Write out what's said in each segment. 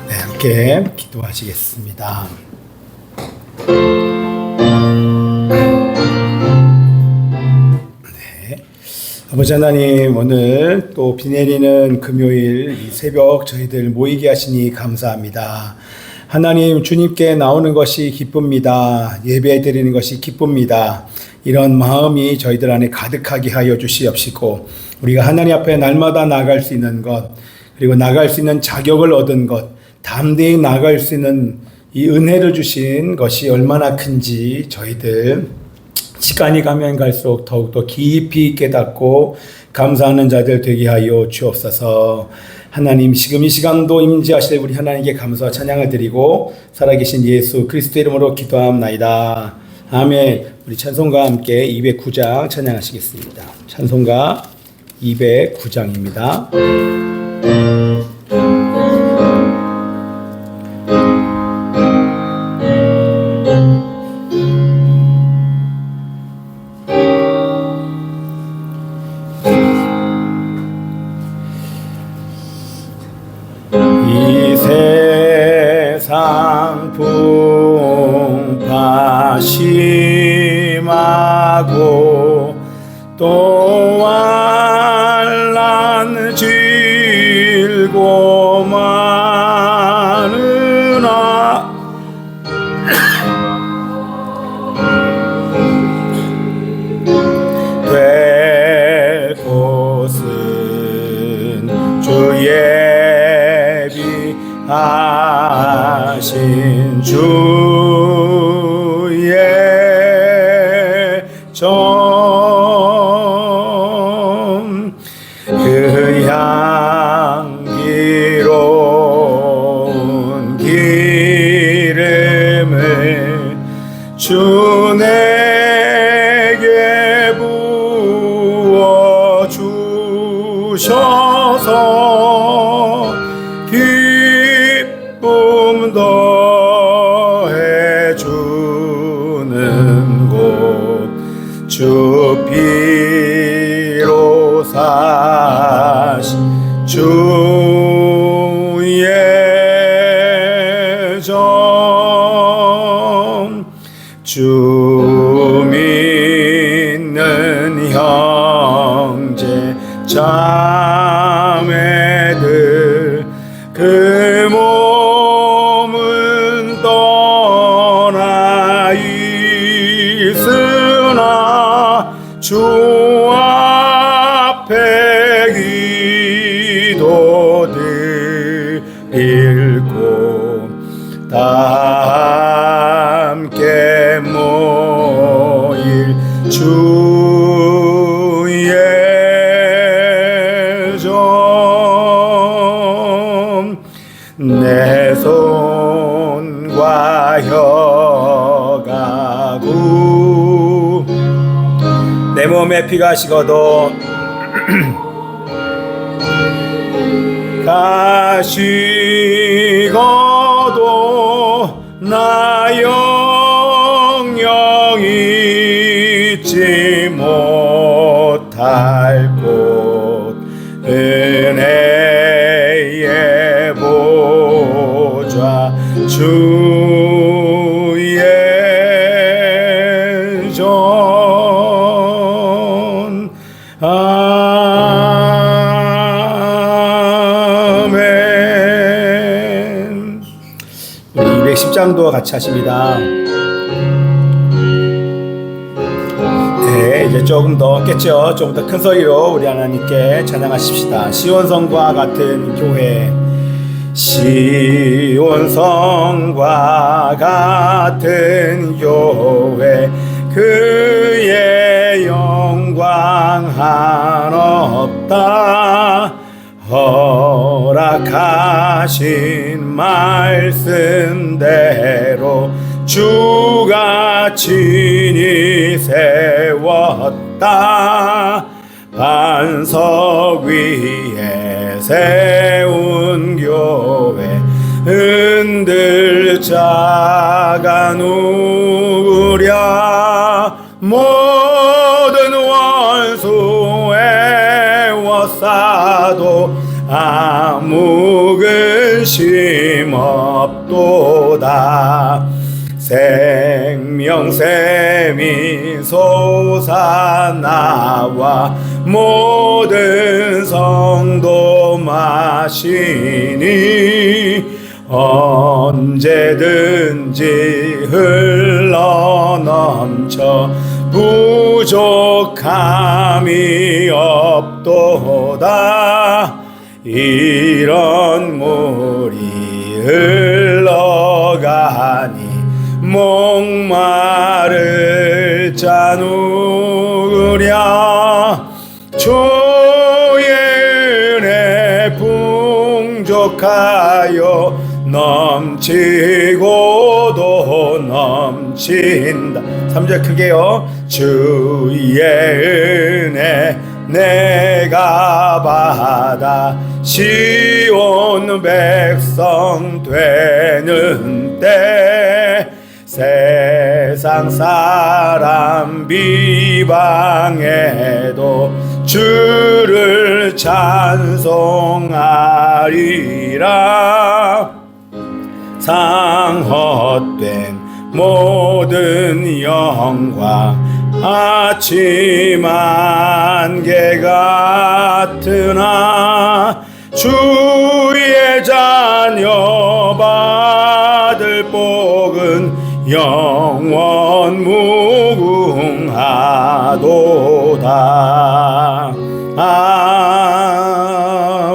함께 기도하시겠습니다. 네. 아버지 하나님, 오늘 또 비 내리는 금요일 이 새벽 저희들 모이게 하시니 감사합니다. 하나님, 주님께 나오는 것이 기쁩니다. 예배 드리는 것이 기쁩니다. 이런 마음이 저희들 안에 가득하게 하여 주시옵시고, 우리가 하나님 앞에 날마다 나갈 수 있는 것, 그리고 나갈 수 있는 자격을 얻은 것, 담대히 나갈 수 있는 이 은혜를 주신 것이 얼마나 큰지 저희들 시간이 가면 갈수록 더욱더 깊이 깨닫고 감사하는 자들 되게 하여 주옵소서. 하나님, 지금 이 시간도 임재하실 우리 하나님께 감사와 찬양을 드리고 살아계신 예수 그리스도 이름으로 기도합나이다. 아멘. 우리 찬송가와 함께 209장 찬양하시겠습니다. 찬송가 209장입니다. 세상 풍파 심하고 또 환난 질고 많으나 될 곳은 주의 하신 주의 정 그 향기로운 기름을 주 내게 부어 주셔서 기쁨 더해 주는 곳 주 피로 사신 주의 정 주 믿는 형제 자매들 그 몸은 떠나 있으나 주 앞에 기도 드리고 다 함께 모일 주의 정 내 손과 혀가 내 몸에 피가 식어도 가시고도 나 영영 잊지 못할 곳 은혜의 보좌 주의 전 아멘. 우리 210장도 같이 하십니다. 네, 이제 조금 더 깼죠. 조금 더 큰 소리로 우리 하나님께 찬양하십시다. 시온성과 같은 교회, 시온성과 같은 교회, 그의 영광 한없다. 허락하신 말씀대로 주가 친히 세웠다. 반석 위에 세운 교회, 흔들 자가 누구랴. 모든 원수 애워싸도 아무 근심 없도다. 생명샘이 솟아나와 모든 성도 마시니 언제든지 흘러넘쳐 부족함이 없도다. 이런 물이 흘러가니 목마를 자 누구랴. 주의 은혜 풍족하여 넘치고도 넘친다. 3절 크게요. 주의 은혜 내가 받아 시온 백성 되는 때, 세상 사람 비방해도 주를 찬송하리라. 상헛된 모든 영광 아침 안개 같으나 주의 자녀 받을 복은 영원 무궁하도다.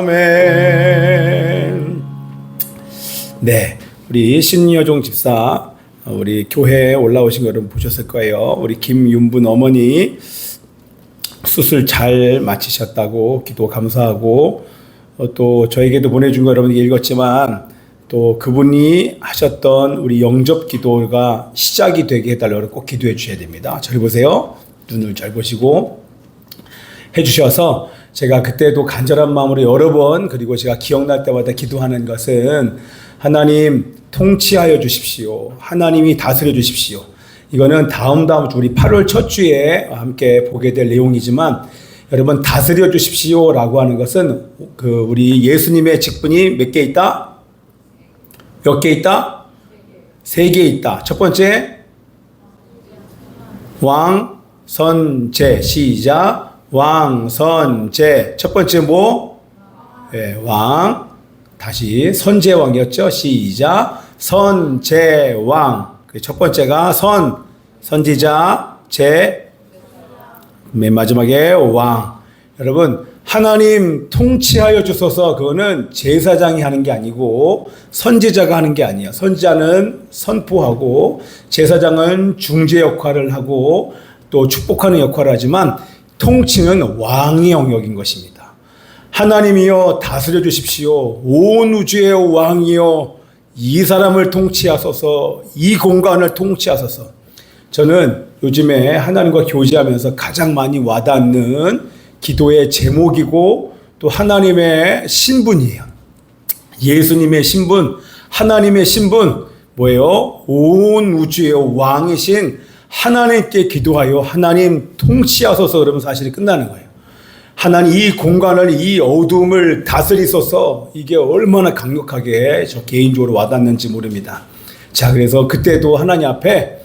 아멘. 네, 우리 신여종 집사, 우리 교회에 올라오신 거 여러분 보셨을 거예요. 우리 김윤분 어머니 수술 잘 마치셨다고 기도 감사하고, 또 저에게도 보내준 거 여러분 읽었지만, 또 그분이 하셨던 우리 영접 기도가 시작이 되게 해달라고 꼭 기도해 주셔야 됩니다. 저를 보세요. 눈을 잘 보시고 해주셔서, 제가 그때도 간절한 마음으로 여러 번, 그리고 제가 기억날 때마다 기도하는 것은, 하나님 통치하여 주십시오. 하나님이 다스려 주십시오. 이거는 다음 주 우리 8월 첫 주에 함께 보게 될 내용이지만, 여러분 다스려 주십시오라고 하는 것은 우리 예수님의 직분이 몇 개 있다? 몇 개 있다? 3개 있다. 첫 번째 왕, 선제. 시작. 왕, 선제. 첫 번째 뭐? 네, 왕. 다시 선제왕이었죠. 시작. 선제왕. 첫 번째가 선지자, 맨 마지막에 왕. 여러분, 하나님 통치하여 주소서, 그거는 제사장이 하는 게 아니고 선지자가 하는 게 아니에요. 선지자는 선포하고 제사장은 중재 역할을 하고 또 축복하는 역할을 하지만, 통치는 왕의 영역인 것입니다. 하나님이여 다스려 주십시오. 온 우주의 왕이여 이 사람을 통치하소서, 이 공간을 통치하소서. 저는 요즘에 하나님과 교제하면서 가장 많이 와닿는 기도의 제목이고 또 하나님의 신분이에요. 예수님의 신분, 하나님의 신분, 뭐예요? 온 우주의 왕이신 하나님께 기도하여 하나님 통치하소서 그러면 사실이 끝나는 거예요. 하나님 이 공간을, 이 어둠을 다스리소서. 이게 얼마나 강력하게 저 개인적으로 와닿는지 모릅니다. 자, 그래서 그때도 하나님 앞에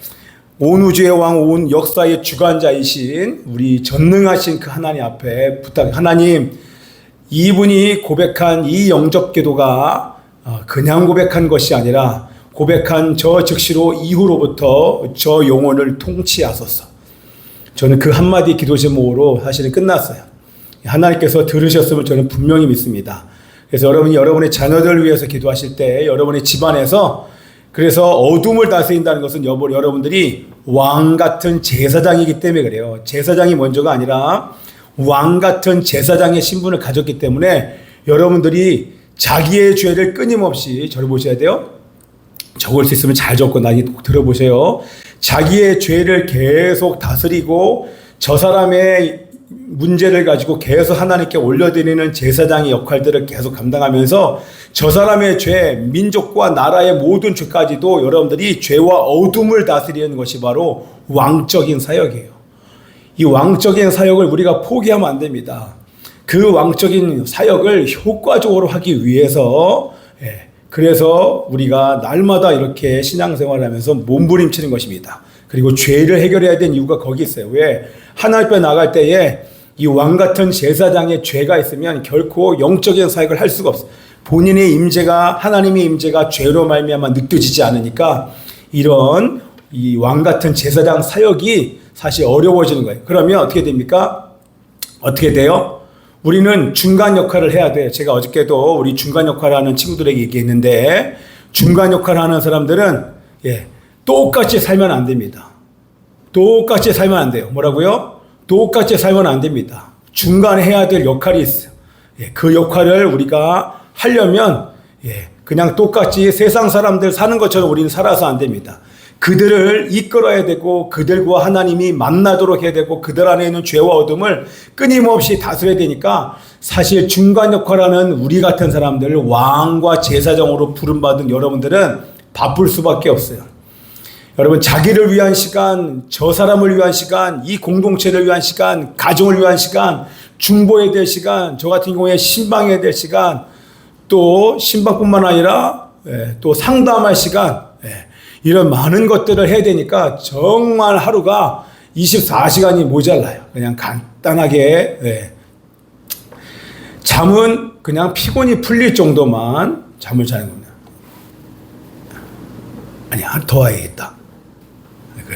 온 우주의 왕, 온 역사의 주관자이신 우리 전능하신 그 하나님 앞에 하나님, 이분이 고백한 이 영접 기도가 그냥 고백한 것이 아니라 고백한 저 즉시로 이후로부터 저 영혼을 통치하소서. 저는 그 한마디 기도 제목으로 사실은 끝났어요. 하나님께서 들으셨음을 저는 분명히 믿습니다. 그래서 여러분이 여러분의 자녀들을 위해서 기도하실 때 여러분의 집안에서, 그래서 어둠을 다스린다는 것은 여러분들이 왕 같은 제사장이기 때문에 그래요. 제사장이 먼저가 아니라 왕 같은 제사장의 신분을 가졌기 때문에 여러분들이 자기의 죄를 끊임없이, 저를 보셔야 돼요. 적을 수 있으면 잘 적고 나중에 꼭 들어보세요. 자기의 죄를 계속 다스리고 저 사람의 문제를 가지고 계속 하나님께 올려드리는 제사장의 역할들을 계속 감당하면서 저 사람의 죄, 민족과 나라의 모든 죄까지도 여러분들이 죄와 어둠을 다스리는 것이 바로 왕적인 사역이에요. 이 왕적인 사역을 우리가 포기하면 안 됩니다. 그 왕적인 사역을 효과적으로 하기 위해서, 그래서 우리가 날마다 이렇게 신앙생활을 하면서 몸부림치는 것입니다. 그리고 죄를 해결해야 되는 이유가 거기 있어요. 왜? 하나님 앞에 나갈 때에 이 왕 같은 제사장의 죄가 있으면 결코 영적인 사역을 할 수가 없어요. 본인의 임재가, 하나님의 임재가 죄로 말미암아 느껴지지 않으니까 이런 이 왕 같은 제사장 사역이 사실 어려워지는 거예요. 그러면 어떻게 됩니까? 어떻게 돼요? 우리는 중간 역할을 해야 돼요. 제가 어저께도 우리 중간 역할을 하는 친구들에게 얘기했는데, 중간 역할을 하는 사람들은 똑같이 살면 안 됩니다. 똑같이 살면 안 돼요. 뭐라고요? 똑같이 살면 안 됩니다. 중간에 해야 될 역할이 있어요. 그 역할을 우리가 하려면 그냥 똑같이 세상 사람들 사는 것처럼 우리는 살아서 안 됩니다. 그들을 이끌어야 되고 그들과 하나님이 만나도록 해야 되고 그들 안에 있는 죄와 어둠을 끊임없이 다스려야 되니까 사실 중간 역할하는 우리 같은 사람들, 왕과 제사장으로 부름받은 여러분들은 바쁠 수밖에 없어요. 여러분, 자기를 위한 시간, 저 사람을 위한 시간, 이 공동체를 위한 시간, 가정을 위한 시간, 중보해야 될 시간, 저 같은 경우에 신방해야 될 시간, 또 신방뿐만 아니라 또 상담할 시간, 이런 많은 것들을 해야 되니까 정말 하루가 24시간이 모자라요. 그냥 간단하게 잠은 그냥 피곤이 풀릴 정도만 잠을 자는 겁니다. 아니, 더 와야겠다.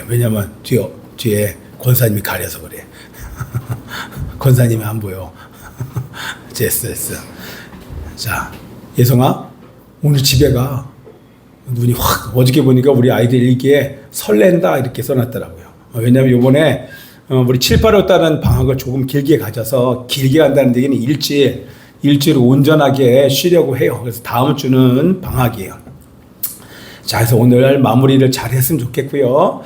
왜냐면 뒤에 권사님이 가려서 그래. 권사님이 안 보여. 됐어. 자, 예성아, 오늘 집에 가. 눈이 확, 어저께 보니까 우리 아이들 일기에 설렌다 이렇게 써놨더라고요. 왜냐면 요번에 우리 7, 8월 달은 방학을 조금 길게 가져서, 길게 간다는 얘기는 일주일 온전하게 쉬려고 해요. 그래서 다음 주는 방학이에요. 자, 그래서 오늘 마무리를 잘 했으면 좋겠고요.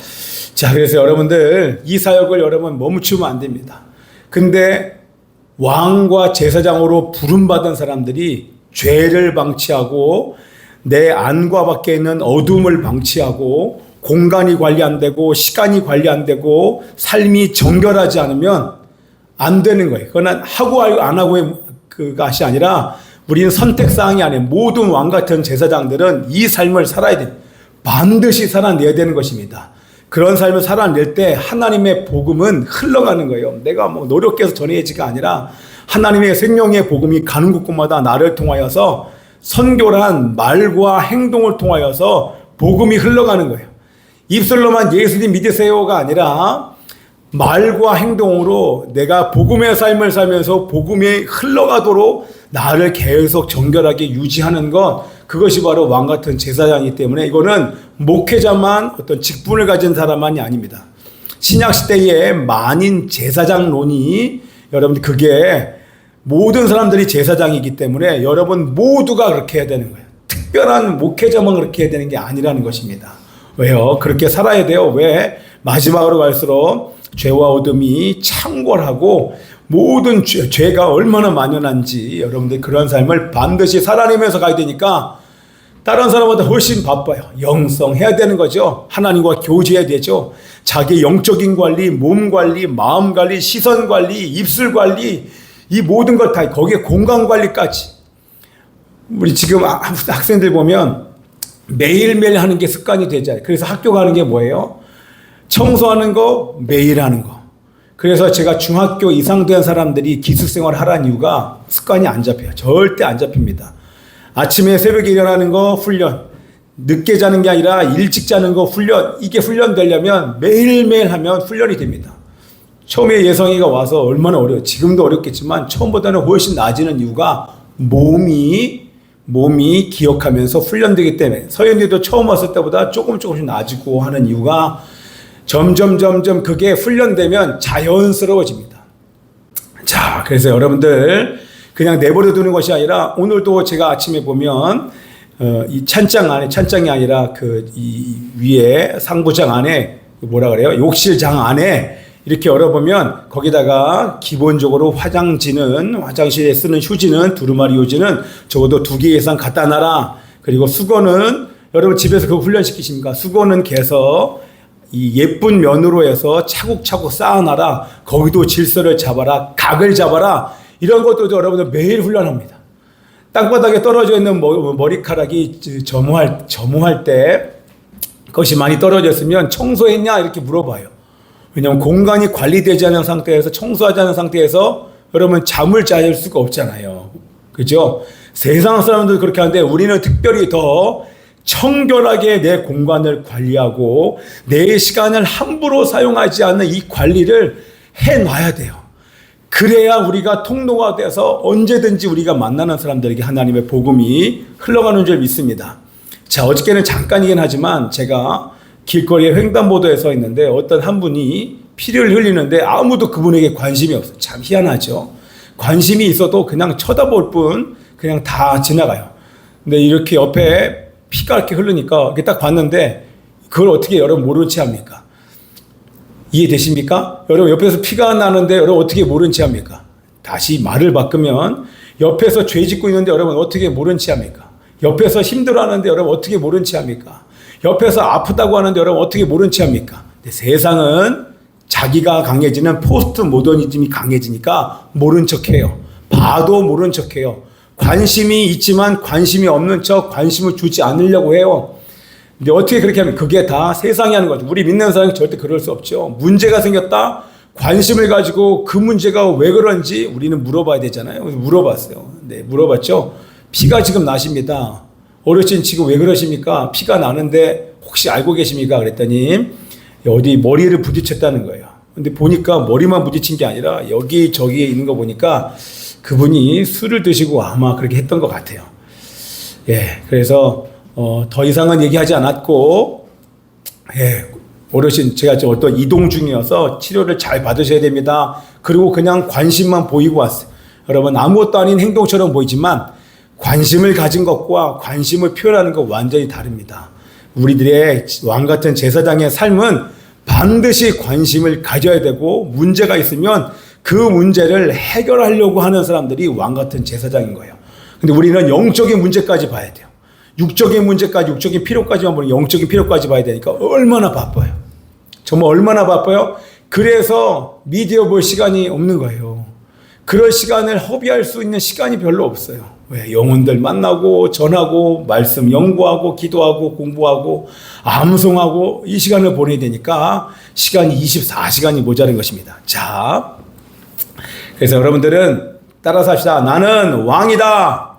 자, 그래서 여러분들 이 사역을 여러분 멈추면 안 됩니다. 근데 왕과 제사장으로 부름받은 사람들이 죄를 방치하고 내 안과 밖에 있는 어둠을 방치하고 공간이 관리 안 되고 시간이 관리 안 되고 삶이 정결하지 않으면 안 되는 거예요. 그건 하고 안 하고의 그것이 아니라 우리는 선택사항이 아니에요. 모든 왕 같은 제사장들은 이 삶을 살아야 돼요. 반드시 살아내야 되는 것입니다. 그런 삶을 살아낼 때 하나님의 복음은 흘러가는 거예요. 내가 뭐 노력해서 전해지가 아니라 하나님의 생명의 복음이 가는 곳곳마다 나를 통하여서 선교란 말과 행동을 통하여서 복음이 흘러가는 거예요. 입술로만 예수님 믿으세요가 아니라 말과 행동으로 내가 복음의 삶을 살면서 복음이 흘러가도록 나를 계속 정결하게 유지하는 것, 그것이 바로 왕 같은 제사장이기 때문에 이거는 목회자만, 어떤 직분을 가진 사람만이 아닙니다. 신약시대의 만인 제사장론이, 여러분, 그게 모든 사람들이 제사장이기 때문에 여러분 모두가 그렇게 해야 되는 거예요. 특별한 목회자만 그렇게 해야 되는 게 아니라는 것입니다. 왜요? 그렇게 살아야 돼요. 왜? 마지막으로 갈수록 죄와 어둠이 창궐하고 모든 죄가 얼마나 만연한지 여러분들 그런 삶을 반드시 살아내면서 가야 되니까 다른 사람보다 훨씬 바빠요. 영성해야 되는 거죠. 하나님과 교제해야 되죠. 자기 영적인 관리, 몸 관리, 마음 관리, 시선 관리, 입술 관리, 이 모든 것 다 거기에 공간 관리까지. 우리 지금 학생들 보면 매일매일 하는 게 습관이 되잖아요. 그래서 학교 가는 게 뭐예요? 청소하는 거, 매일 하는 거. 그래서 제가 중학교 이상 된 사람들이 기숙생활을 하라는 이유가 습관이 안 잡혀요. 절대 안 잡힙니다. 아침에 새벽에 일어나는 거 훈련, 늦게 자는 게 아니라 일찍 자는 거 훈련, 이게 훈련되려면 매일매일 하면 훈련이 됩니다. 처음에 예성이가 와서 얼마나 어려워요. 지금도 어렵겠지만 처음보다는 훨씬 나아지는 이유가 몸이 기억하면서 훈련되기 때문에 서현이도 처음 왔을 때보다 조금씩 나아지고 하는 이유가 점점 그게 훈련되면 자연스러워집니다. 자, 그래서 여러분들 그냥 내버려 두는 것이 아니라 오늘도 제가 아침에 보면 이 찬장이 아니라 이 위에 상부장 안에 뭐라 그래요? 욕실장 안에 이렇게 열어보면 거기다가 기본적으로 화장실에 쓰는 휴지는 두루마리 휴지는 적어도 2개 이상 갖다 놔라. 그리고 수건은 여러분 집에서 그거 훈련시키십니까? 수건은 개서 이 예쁜 면으로 해서 차곡차곡 쌓아놔라. 거기도 질서를 잡아라. 각을 잡아라. 이런 것도 여러분들 매일 훈련합니다. 땅바닥에 떨어져 있는 머리카락이 점호할 때 그것이 많이 떨어졌으면 청소했냐 이렇게 물어봐요. 왜냐하면 공간이 관리되지 않은 상태에서 청소하지 않은 상태에서 여러분 잠을 잘 수가 없잖아요. 그죠? 세상 사람들 그렇게 하는데 우리는 특별히 더 청결하게 내 공간을 관리하고 내 시간을 함부로 사용하지 않는 이 관리를 해놔야 돼요. 그래야 우리가 통로가 돼서 언제든지 우리가 만나는 사람들에게 하나님의 복음이 흘러가는 줄 믿습니다. 자, 어저께는 잠깐이긴 하지만 제가 길거리에 횡단보도에 서 있는데 어떤 한 분이 피를 흘리는데 아무도 그분에게 관심이 없어요. 참 희한하죠. 관심이 있어도 그냥 쳐다볼 뿐 그냥 다 지나가요. 근데 이렇게 옆에 피가 이렇게 흐르니까 이렇게 딱 봤는데 그걸 어떻게 여러분 모른 채 합니까? 이해되십니까? 여러분 옆에서 피가 나는데 여러분 어떻게 모른 채 합니까? 다시 말을 바꾸면 옆에서 죄 짓고 있는데 여러분 어떻게 모른 채 합니까? 옆에서 힘들어하는데 여러분 어떻게 모른 채 합니까? 옆에서 아프다고 하는데 여러분 어떻게 모른 채 합니까? 세상은 자기가 강해지는 포스트 모더니즘이 강해지니까 모른 척해요. 봐도 모른 척해요. 관심이 있지만 관심이 없는 척 관심을 주지 않으려고 해요. 근데 어떻게 그렇게 하면 그게 다 세상이 하는 거죠. 우리 믿는 사람이 절대 그럴 수 없죠. 문제가 생겼다. 관심을 가지고 그 문제가 왜 그런지 우리는 물어봐야 되잖아요. 그래서 물어봤어요. 네, 물어봤죠. 피가 지금 나십니다. 어르신 지금 왜 그러십니까? 피가 나는데 혹시 알고 계십니까? 그랬더니 어디 머리를 부딪혔다는 거예요. 근데 보니까 머리만 부딪힌 게 아니라 여기저기에 있는 거 보니까 그분이 술을 드시고 아마 그렇게 했던 것 같아요. 예, 그래서 더 이상은 얘기하지 않았고, 예, 어르신 제가 어떤 이동 중이어서 치료를 잘 받으셔야 됩니다. 그리고 그냥 관심만 보이고 왔어요. 여러분 아무것도 아닌 행동처럼 보이지만 관심을 가진 것과 관심을 표현하는 것 완전히 다릅니다. 우리들의 왕 같은 제사장의 삶은 반드시 관심을 가져야 되고 문제가 있으면 그 문제를 해결하려고 하는 사람들이 왕 같은 제사장인 거예요. 근데 우리는 영적인 문제까지 봐야 돼요. 육적인 문제까지, 육적인 필요까지만 보면 영적인 필요까지 봐야 되니까 얼마나 바빠요. 정말 얼마나 바빠요. 그래서 미디어 볼 시간이 없는 거예요. 그럴 시간을 허비할 수 있는 시간이 별로 없어요. 왜? 영혼들 만나고 전하고 말씀 연구하고 기도하고 공부하고 암송하고 이 시간을 보내야 되니까 시간이 24시간이 모자란 것입니다. 자, 그래서 여러분들은 따라서 합시다. 나는 왕이다.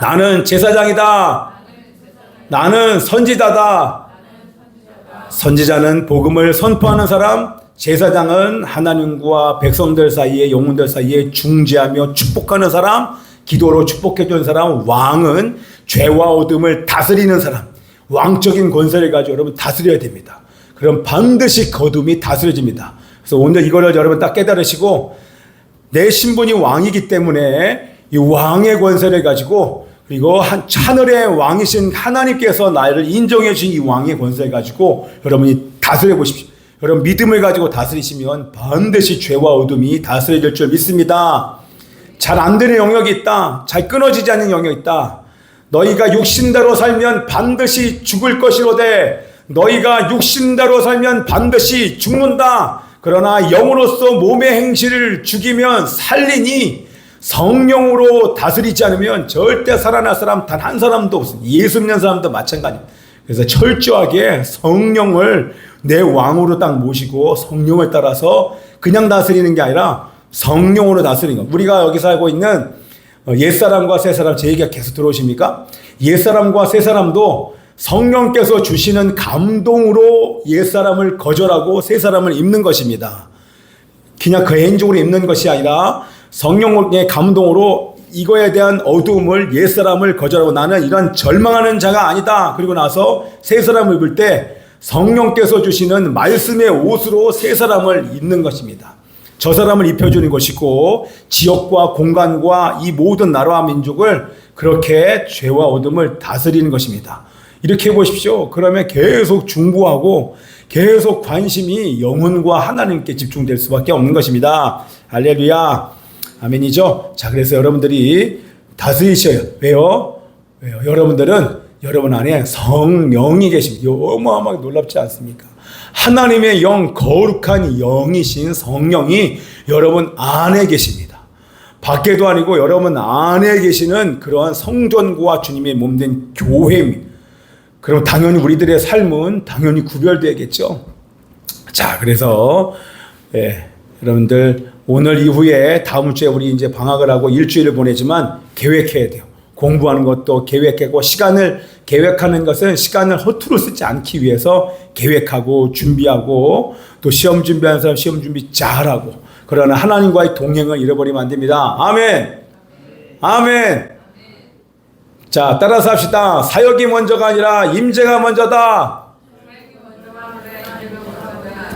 나는 제사장이다. 나는 선지자다. 선지자는 복음을 선포하는 사람, 제사장은 하나님과 백성들 사이에 영혼들 사이에 중재하며 축복하는 사람, 기도로 축복해주는 사람, 왕은 죄와 어둠을 다스리는 사람, 왕적인 권세를 가지고 여러분 다스려야 됩니다. 그럼 반드시 거둠이 다스려집니다. 그래서 오늘 이거를 여러분 딱 깨달으시고 내 신분이 왕이기 때문에 이 왕의 권세를 가지고 그리고 하늘의 왕이신 하나님께서 나를 인정해 주신 이 왕의 권세를 가지고 여러분이 다스려 보십시오. 여러분 믿음을 가지고 다스리시면 반드시 죄와 어둠이 다스려질 줄 믿습니다. 잘 안 되는 영역이 있다. 잘 끊어지지 않는 영역이 있다. 너희가 육신대로 살면 반드시 죽을 것이로되 너희가 육신대로 살면 반드시 죽는다. 그러나 영으로서 몸의 행실을 죽이면 살리니 성령으로 다스리지 않으면 절대 살아날 사람 단 한 사람도 없습니다. 예수 믿는 사람도 마찬가지입니다. 그래서 철저하게 성령을 내 왕으로 딱 모시고 성령을 따라서 그냥 다스리는 게 아니라 성령으로 다스리는 것. 우리가 여기 살고 있는 옛사람과 새사람, 제 얘기가 계속 들어오십니까? 옛사람과 새사람도 성령께서 주시는 감동으로 옛사람을 거절하고 새사람을 입는 것입니다. 그냥 개인적으로 입는 것이 아니라 성령의 감동으로 이거에 대한 어두움을 옛사람을 거절하고 나는 이런 절망하는 자가 아니다. 그리고 나서 새사람을 입을 때 성령께서 주시는 말씀의 옷으로 새사람을 입는 것입니다. 저 사람을 입혀주는 것이고 지역과 공간과 이 모든 나라와 민족을 그렇게 죄와 어둠을 다스리는 것입니다. 이렇게 해보십시오. 그러면 계속 중보하고 계속 관심이 영혼과 하나님께 집중될 수밖에 없는 것입니다. 할렐루야. 아멘이죠. 자, 그래서 여러분들이 다스리셔요. 왜요? 여러분들은 여러분 안에 성령이 계십니다. 어마어마하게 놀랍지 않습니까? 하나님의 영, 거룩한 영이신 성령이 여러분 안에 계십니다. 밖에도 아니고 여러분 안에 계시는 그러한 성전과 주님의 몸된 교회입니다. 그럼 당연히 우리들의 삶은 당연히 구별되겠죠. 자, 그래서 여러분들 오늘 이후에 다음 주에 우리 이제 방학을 하고 일주일을 보내지만 계획해야 돼요. 공부하는 것도 계획하고 시간을 계획하는 것은 시간을 허투루 쓰지 않기 위해서 계획하고 준비하고 또 시험 준비하는 사람 시험 준비 잘하고 그러나 하나님과의 동행을 잃어버리면 안 됩니다. 아멘. 아멘. 자, 따라서 합시다. 사역이 먼저가 아니라 임재가 먼저다.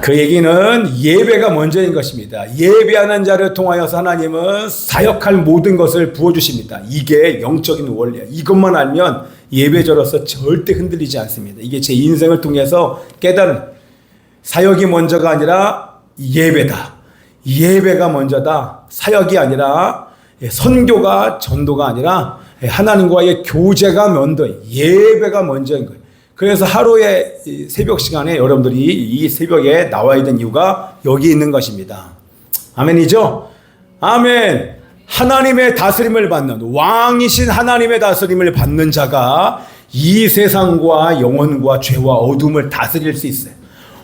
그 얘기는 예배가 먼저인 것입니다. 예배하는 자를 통하여서 하나님은 사역할 모든 것을 부어주십니다. 이게 영적인 원리예요. 이것만 알면 예배자로서 절대 흔들리지 않습니다. 이게 제 인생을 통해서 깨달은 사역이 먼저가 아니라 예배다. 예배가 먼저다. 사역이 아니라 선교가 전도가 아니라 하나님과의 교제가 먼저예요. 예배가 먼저인 거예요. 그래서 하루의 새벽 시간에 여러분들이 이 새벽에 나와야 되는 이유가 여기 있는 것입니다. 아멘이죠? 아멘. 하나님의 다스림을 받는 왕이신 하나님의 다스림을 받는 자가 이 세상과 영혼과 죄와 어둠을 다스릴 수 있어요.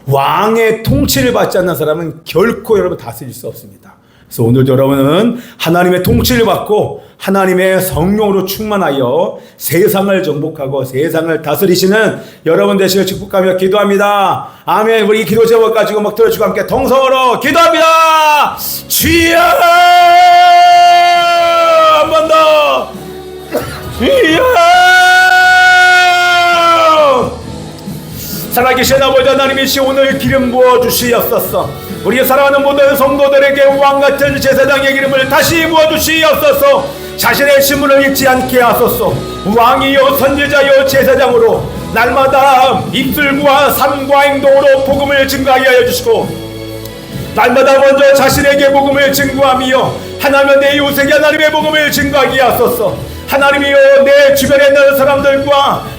왕의 통치를 받지 않는 사람은 결코 여러분 다스릴 수 없습니다. 그래서 오늘도 여러분은 하나님의 통치를 받고 하나님의 성령으로 충만하여 세상을 정복하고 세상을 다스리시는 여러분 되시길 축복하며 기도합니다. 아멘. 우리 기도 제목 가지고 막 들어주고 함께 통성으로 기도합니다. 주여! 한 번 더. 주여! 살아계신 아버지 하나님이시 오늘 기름 부어 주시옵소서. 우리 사랑하는 모든 성도들에게 왕같은 제사장의 기름을 다시 부어주시옵소서. 자신의 신분을 잊지 않게 하소서. 왕이요 선지자요 제사장으로 날마다 입술과 삶과 행동으로 복음을 증거하게 하여 주시고 날마다 먼저 자신에게 복음을 증거하며 하나님의 내 이웃에게 하나님의 복음을 증거하게 하소서. 하나님이여 내 주변에 있는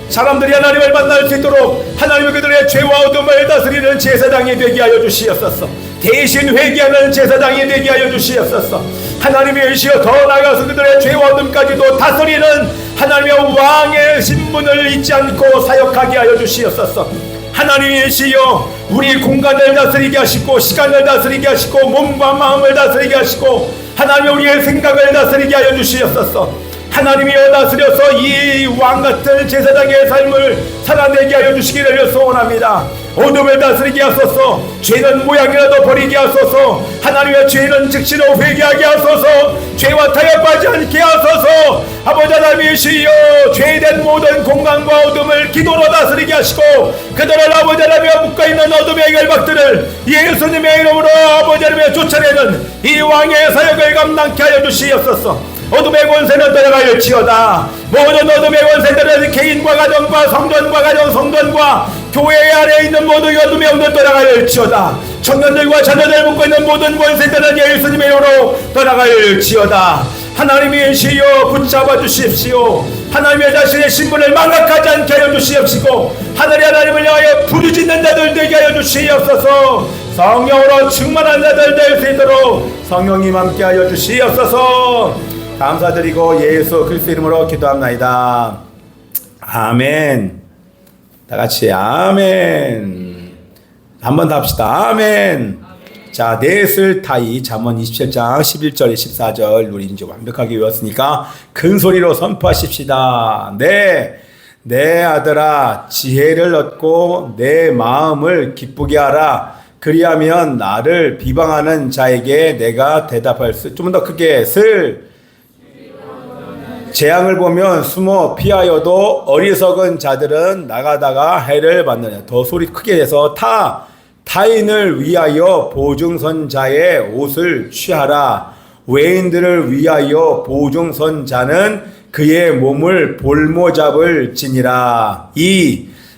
사람들이 하나님을 만날 수 있도록 하나님의 그들의 죄와 어둠을 다스리는 제사장이 되게 하여 주시옵소서. 대신 회개하는 제사장이 되게 하여 주시옵소서. 하나님의 의시여 더 나아가서 그들의 죄와 어둠까지도 다스리는 하나님의 왕의 신분을 잊지 않고 사역하게 하여 주시옵소서. 하나님이시여 우리 공간을 다스리게 하시고 시간을 다스리게 하시고 몸과 마음을 다스리게 하시고 하나님의 우리의 생각을 다스리게 하여 주시옵소서. 하나님이여 다스려서 이 왕같은 제사장의 삶을 살아내게 하여 주시기를 소원합니다. 어둠을 다스리게 하소서. 죄는 모양이라도 버리게 하소서. 하나님의 죄는 즉시로 회개하게 하소서. 죄와 타협하지 않게 하소서. 아버지 하나님이시여 죄된 모든 공간과 어둠을 기도로 다스리게 하시고 그들을 아버지 하나님의 묶어있는 어둠의 결박들을 예수님의 이름으로 아버지 하나님의 쫓아내는 이 왕의 사역을 감당케 하여 주시옵소서. 어둠의 권세는 떠나갈지어다. 모든 어둠의 권세들은 개인과 가정과 성전과 가정 성전과 교회 안에 있는 모든 어둠의 영도 떠나갈지어다. 청년들과 자녀들 묶고 있는 모든 권세들은 예수님의 이름으로 떠나갈지어다. 하나님의 시여 붙잡아 주십시오. 하나님의 자신의 신분을 망각하지 않게 하여 주시옵시고 하늘의 하나님을 향하여 부르짖는 자들 되게 하여 주시옵소서. 성령으로 충만한 자들 될 수 있도록 성령님 함께 하여 주시옵소서. 감사드리고 예수 그리스도 이름으로 기도합나이다. 아멘. 다 같이 아멘. 한 번 더 합시다. 아멘. 자, 넷을 타이 잠언 27장 11절에 14절 우리 이제 완벽하게 외웠으니까 큰 소리로 선포하십시다. 내 아들아 지혜를 얻고 내 마음을 기쁘게 하라. 그리하면 나를 비방하는 자에게 내가 대답할 수. 좀 더 크게 재앙을 보면 숨어 피하여도 어리석은 자들은 나가다가 해를 받느냐. 더 소리 크게 해서 타인을 위하여 보증선자의 옷을 취하라. 외인들을 위하여 보증선자는 그의 몸을 볼모잡을 지니라.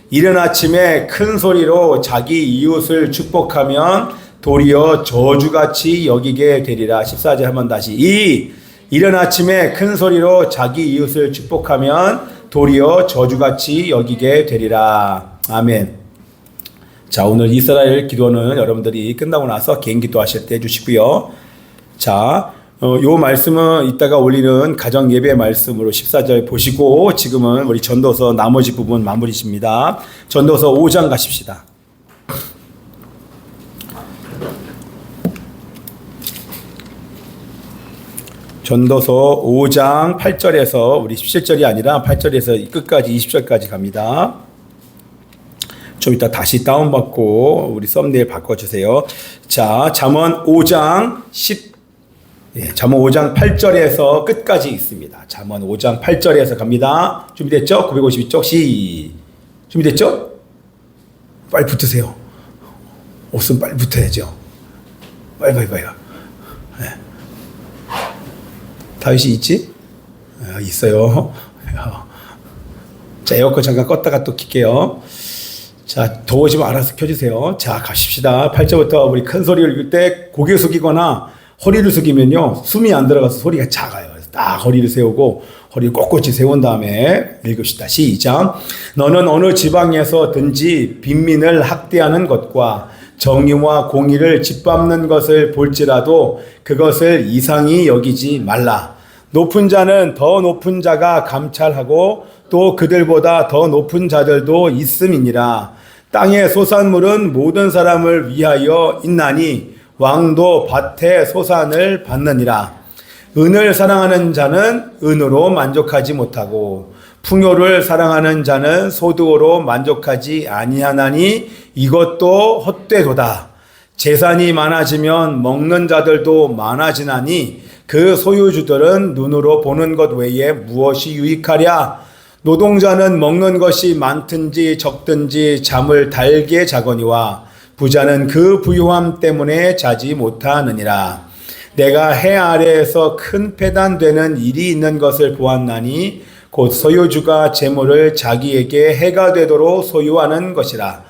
이른 아침에 큰 소리로 자기 이웃을 축복하면 도리어 저주같이 여기게 되리라. 14절 한번 다시. 이른 아침에 큰 소리로 자기 이웃을 축복하면 도리어 저주같이 여기게 되리라. 아멘. 자, 오늘 이스라엘 기도는 여러분들이 끝나고 나서 개인 기도하실 때 해주시고요. 자, 요 말씀은 이따가 올리는 가정 예배 말씀으로 14절 보시고 지금은 우리 전도서 나머지 부분 마무리십니다. 전도서 5장 가십시다. 전도서 5장 8절에서 우리 17절이 아니라 8절에서 끝까지 20절까지 갑니다. 좀 이따 다시 다운받고 우리 썸네일 바꿔주세요. 자, 잠언 5장 8절에서 끝까지 있습니다. 잠언 5장 8절에서 갑니다. 준비됐죠? 952쪽 준비됐죠? 빨리 붙으세요. 옷은 빨리 붙어야죠. 빨리. 네. 다윗이 있지? 있어요. 자, 에어컨 잠깐 껐다가 또 킬게요. 자, 더워지면 알아서 켜주세요. 자, 가십시다. 8절부터 우리 큰 소리를 읽을 때 고개 숙이거나 허리를 숙이면요, 숨이 안 들어가서 소리가 작아요. 그래서 딱 허리를 세우고 허리를 꼿꼿이 세운 다음에 읽읍시다. 시작. 너는 어느 지방에서든지 빈민을 학대하는 것과 정의와 공의를 짓밟는 것을 볼지라도 그것을 이상히 여기지 말라. 높은 자는 더 높은 자가 감찰하고 또 그들보다 더 높은 자들도 있음이니라. 땅의 소산물은 모든 사람을 위하여 있나니 왕도 밭의 소산을 받느니라. 은을 사랑하는 자는 은으로 만족하지 못하고 풍요를 사랑하는 자는 소득으로 만족하지 아니하나니 이것도 헛되도다. 재산이 많아지면 먹는 자들도 많아지나니 그 소유주들은 눈으로 보는 것 외에 무엇이 유익하랴. 노동자는 먹는 것이 많든지 적든지 잠을 달게 자거니와 부자는 그 부유함 때문에 자지 못하느니라. 내가 해 아래에서 큰 패단되는 일이 있는 것을 보았나니 곧 소유주가 재물을 자기에게 해가 되도록 소유하는 것이라.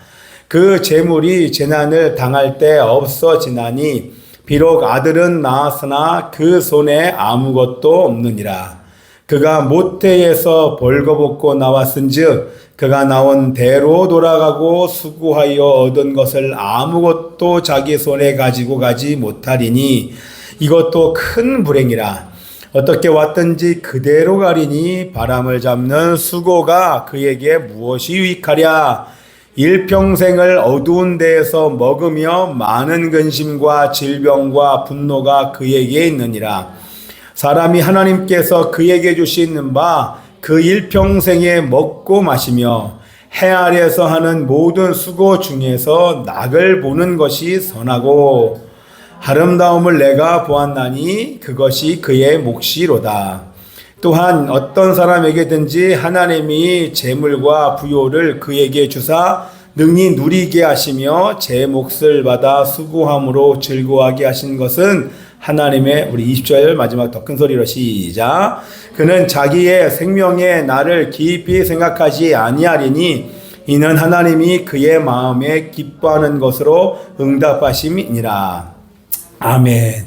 그 재물이 재난을 당할 때 없어지나니 비록 아들은 낳았으나 그 손에 아무것도 없느니라. 그가 모태에서 벌거벗고 나왔은즉 그가 나온 대로 돌아가고 수고하여 얻은 것을 아무것도 자기 손에 가지고 가지 못하리니 이것도 큰 불행이라. 어떻게 왔든지 그대로 가리니 바람을 잡는 수고가 그에게 무엇이 유익하랴. 일평생을 어두운 데에서 먹으며 많은 근심과 질병과 분노가 그에게 있느니라. 사람이 하나님께서 그에게 주시는 바 그 일평생에 먹고 마시며 해 아래에서 하는 모든 수고 중에서 낙을 보는 것이 선하고 아름다움을 내가 보았나니 그것이 그의 몫이로다. 또한 어떤 사람에게든지 하나님이 재물과 부요를 그에게 주사 능히 누리게 하시며 제 몫을 받아 수고함으로 즐거워하게 하신 것은 하나님의 우리 20절 마지막 더 큰 소리로 시작. 그는 자기의 생명에 나를 깊이 생각하지 아니하리니 이는 하나님이 그의 마음에 기뻐하는 것으로 응답하심이니라. 아멘.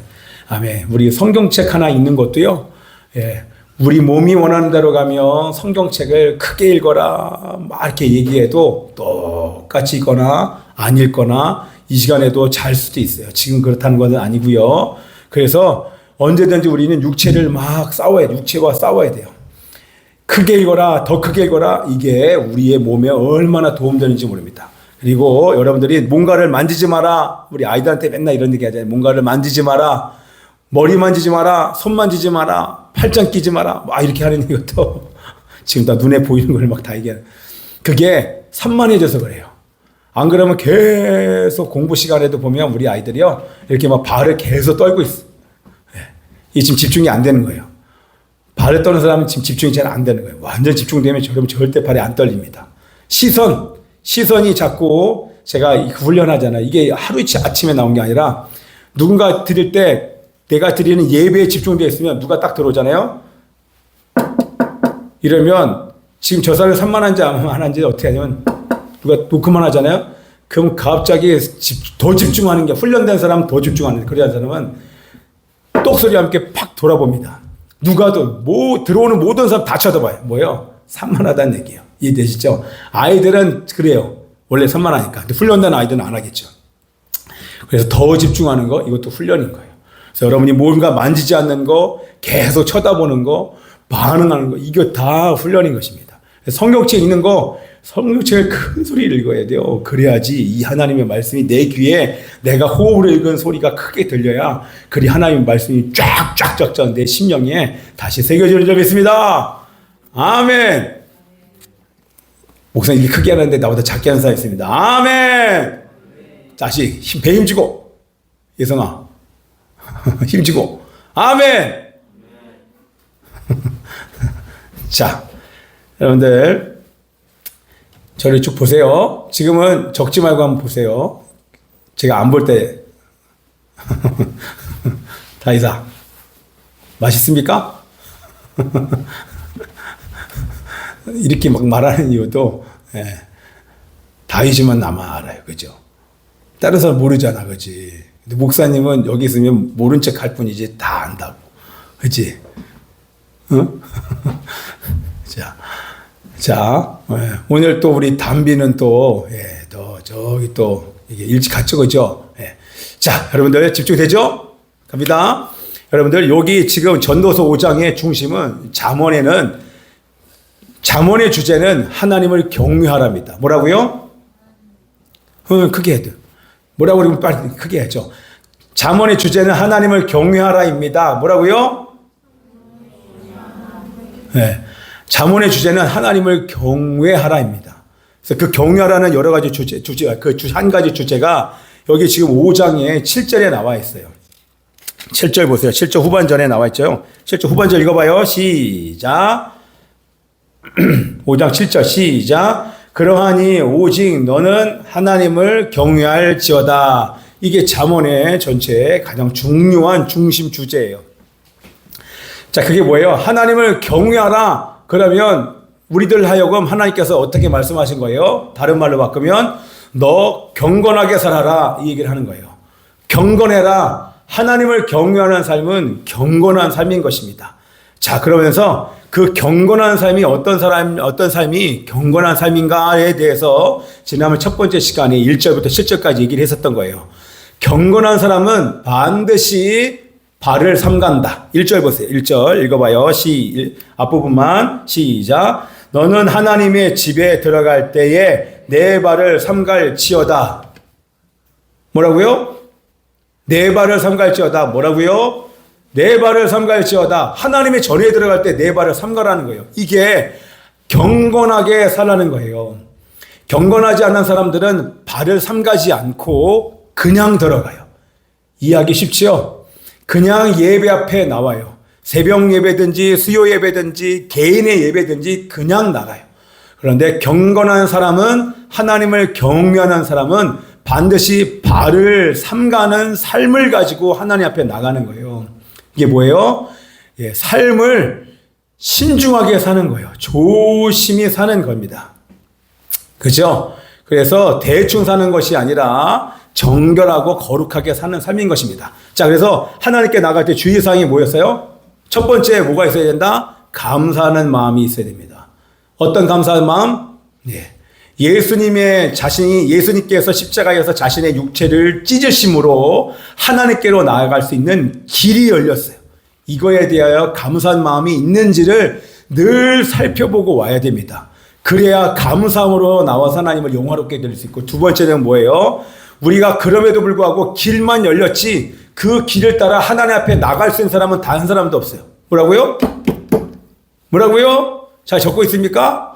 아멘. 우리 성경책 하나 읽는 것도요. 예. 우리 몸이 원하는 대로 가면 성경책을 크게 읽어라 막 이렇게 얘기해도 똑같이 읽거나 안 읽거나 이 시간에도 잘 수도 있어요. 지금 그렇다는 것은 아니고요. 그래서 언제든지 우리는 육체를 막 싸워야 돼요. 육체와 싸워야 돼요. 크게 읽어라, 더 크게 읽어라. 이게 우리의 몸에 얼마나 도움되는지 모릅니다. 그리고 여러분들이 뭔가를 만지지 마라. 우리 아이들한테 맨날 이런 얘기 하잖아요. 뭔가를 만지지 마라. 머리 만지지 마라. 손 만지지 마라. 팔짱 끼지 마라. 막 이렇게 하는 것도 지금 다 눈에 보이는 걸 막 다 얘기하는. 그게 산만해져서 그래요. 안 그러면 계속 공부 시간에도 보면 우리 아이들이요. 이렇게 막 발을 계속 떨고 있어. 이 지금 집중이 안 되는 거예요. 발을 떠는 사람은 지금 집중이 잘 안 되는 거예요. 완전 집중되면 여러분 절대 발이 안 떨립니다. 시선이 자꾸 제가 훈련하잖아요. 이게 하루 이치 아침에 나온 게 아니라 누군가 드릴 때 내가 드리는 예배에 집중되어 있으면 누가 딱 들어오잖아요. 이러면 지금 저 사람이 산만한지 안 한지 어떻게 하냐면 누가 녹음만 하잖아요. 그럼 갑자기 더 집중하는 게 훈련된 사람은 더 집중하는 그래야 사람은 똑소리와 함께 팍 돌아봅니다. 누가도 들어오는 모든 사람 다 쳐다봐요. 뭐예요? 산만하다는 얘기예요. 이해되시죠? 아이들은 그래요. 원래 산만하니까. 근데 훈련된 아이들은 안 하겠죠. 그래서 더 집중하는 거 이것도 훈련인 거예요. 그래서 여러분이 뭔가 만지지 않는 거 계속 쳐다보는 거 반응하는 거 이거 다 훈련인 것입니다. 성경책 읽는 거 성경책을 큰 소리를 읽어야 돼요. 그래야지 이 하나님의 말씀이 내 귀에 내가 호흡으로 읽은 소리가 크게 들려야 그리 하나님의 말씀이 쫙쫙쫙쫙 내 심령에 다시 새겨지는 줄 믿습니다. 아멘. 목사님 이렇게 크게 하는데 나보다 작게 하는 사람이 있습니다. 아멘. 다시 배 힘주고 예성아 힘주고 아멘. 자 여러분들 저를 쭉 보세요. 지금은 적지 말고 한번 보세요. 제가 안 볼 때. 다이사. 맛있습니까? 이렇게 막 말하는 이유도, 예. 다이지만 나만 알아요. 그죠? 다른 사람 모르잖아. 그지? 근데 목사님은 여기 있으면 모른 척 할 뿐이지 다 안다고. 그지? 응? 자, 오늘 또 우리 담비는 또, 저기 또, 이게 일찍 갔죠, 그죠? 자, 여러분들 집중되죠? 갑니다. 여러분들, 여기 지금 전도서 5장의 중심은 잠언의 주제는 하나님을 경외하랍니다. 뭐라고요? 크게 해도. 뭐라고 그러면 빨리 크게 해죠. 잠언의 주제는 하나님을 경외하라입니다. 뭐라고요? 네. 잠언의 주제는 하나님을 경외하라입니다. 그래서 그 경외하라는 여러 가지 한 가지 주제가 여기 지금 5장의 7절에 나와 있어요. 7절 보세요. 7절 후반전에 나와 있죠. 7절 후반절 읽어봐요. 시작. 5장 7절 시작. 그러하니 오직 너는 하나님을 경외할지어다. 이게 잠언의 전체의 가장 중요한 중심 주제예요. 자, 그게 뭐예요? 하나님을 경외하라. 그러면 우리들 하여금 하나님께서 어떻게 말씀하신 거예요? 다른 말로 바꾸면 너 경건하게 살아라 이 얘기를 하는 거예요. 경건해라. 하나님을 경외하는 삶은 경건한 삶인 것입니다. 자, 그러면서 그 경건한 삶이 어떤 삶이 경건한 삶인가에 대해서 지난번 첫 번째 시간에 1절부터 7절까지 얘기를 했었던 거예요. 경건한 사람은 반드시 발을 삼간다. 1절 보세요. 1절 읽어봐요. 앞부분만 시작. 너는 하나님의 집에 들어갈 때에 내 발을 삼갈지어다. 뭐라고요? 내 발을 삼갈지어다. 뭐라고요? 내 발을 삼갈지어다. 하나님의 전에 들어갈 때 내 발을 삼가라는 거예요. 이게 경건하게 살라는 거예요. 경건하지 않은 사람들은 발을 삼가지 않고 그냥 들어가요. 이해하기 쉽지요? 그냥 예배 앞에 나와요. 새벽 예배든지 수요 예배든지 개인의 예배든지 그냥 나가요. 그런데 경건한 사람은 하나님을 경외하는 사람은 반드시 발을 삼가는 삶을 가지고 하나님 앞에 나가는 거예요. 이게 뭐예요? 예, 삶을 신중하게 사는 거예요. 조심히 사는 겁니다. 그죠? 그래서 대충 사는 것이 아니라 정결하고 거룩하게 사는 삶인 것입니다. 자, 그래서 하나님께 나갈 때 주의사항이 뭐였어요? 첫 번째 뭐가 있어야 된다? 감사하는 마음이 있어야 됩니다. 어떤 감사하는 마음? 예. 예수님께서 십자가에서 자신의 육체를 찢으심으로 하나님께로 나아갈 수 있는 길이 열렸어요. 이거에 대하여 감사한 마음이 있는지를 늘 살펴보고 와야 됩니다. 그래야 감사함으로 나와서 하나님을 영화롭게 드릴 수 있고, 두 번째는 뭐예요? 우리가 그럼에도 불구하고 길만 열렸지 그 길을 따라 하나님 앞에 나갈 수 있는 사람은 단 한 사람도 없어요. 뭐라고요? 뭐라고요? 잘 적고 있습니까?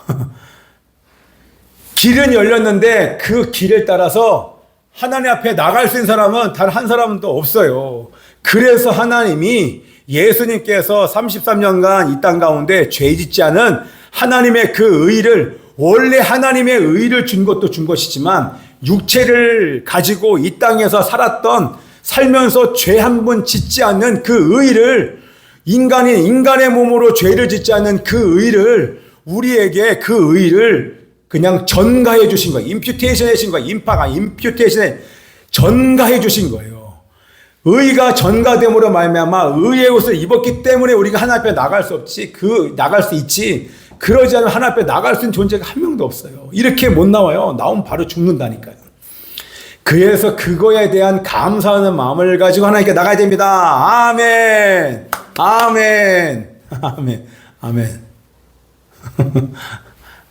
길은 열렸는데 그 길을 따라서 하나님 앞에 나갈 수 있는 사람은 단 한 사람도 없어요. 그래서 하나님이 예수님께서 33년간 이 땅 가운데 죄 짓지 않은 하나님의 그 의를, 원래 하나님의 의를 준 것도 준 것이지만 육체를 가지고 이 땅에서 살면서 죄 한 번 짓지 않는 그 의를, 인간의 몸으로 죄를 짓지 않는 그 의를, 우리에게 그 의를 그냥 전가해 주신 거예요. 임퓨테이션 해주신 거예요. 임퓨테이션에 전가해 주신 거예요. 의가 전가됨으로 말미암아 의의 옷을 입었기 때문에 우리가 하나님 앞에 나갈 수 있지. 그러지 않으면 하나님 앞에 나갈 수 있는 존재가 한 명도 없어요. 이렇게 못 나와요. 나오면 바로 죽는다니까요. 그래서 그거에 대한 감사하는 마음을 가지고 하나님께 나가야 됩니다. 아멘. 아멘. 아멘. 아멘.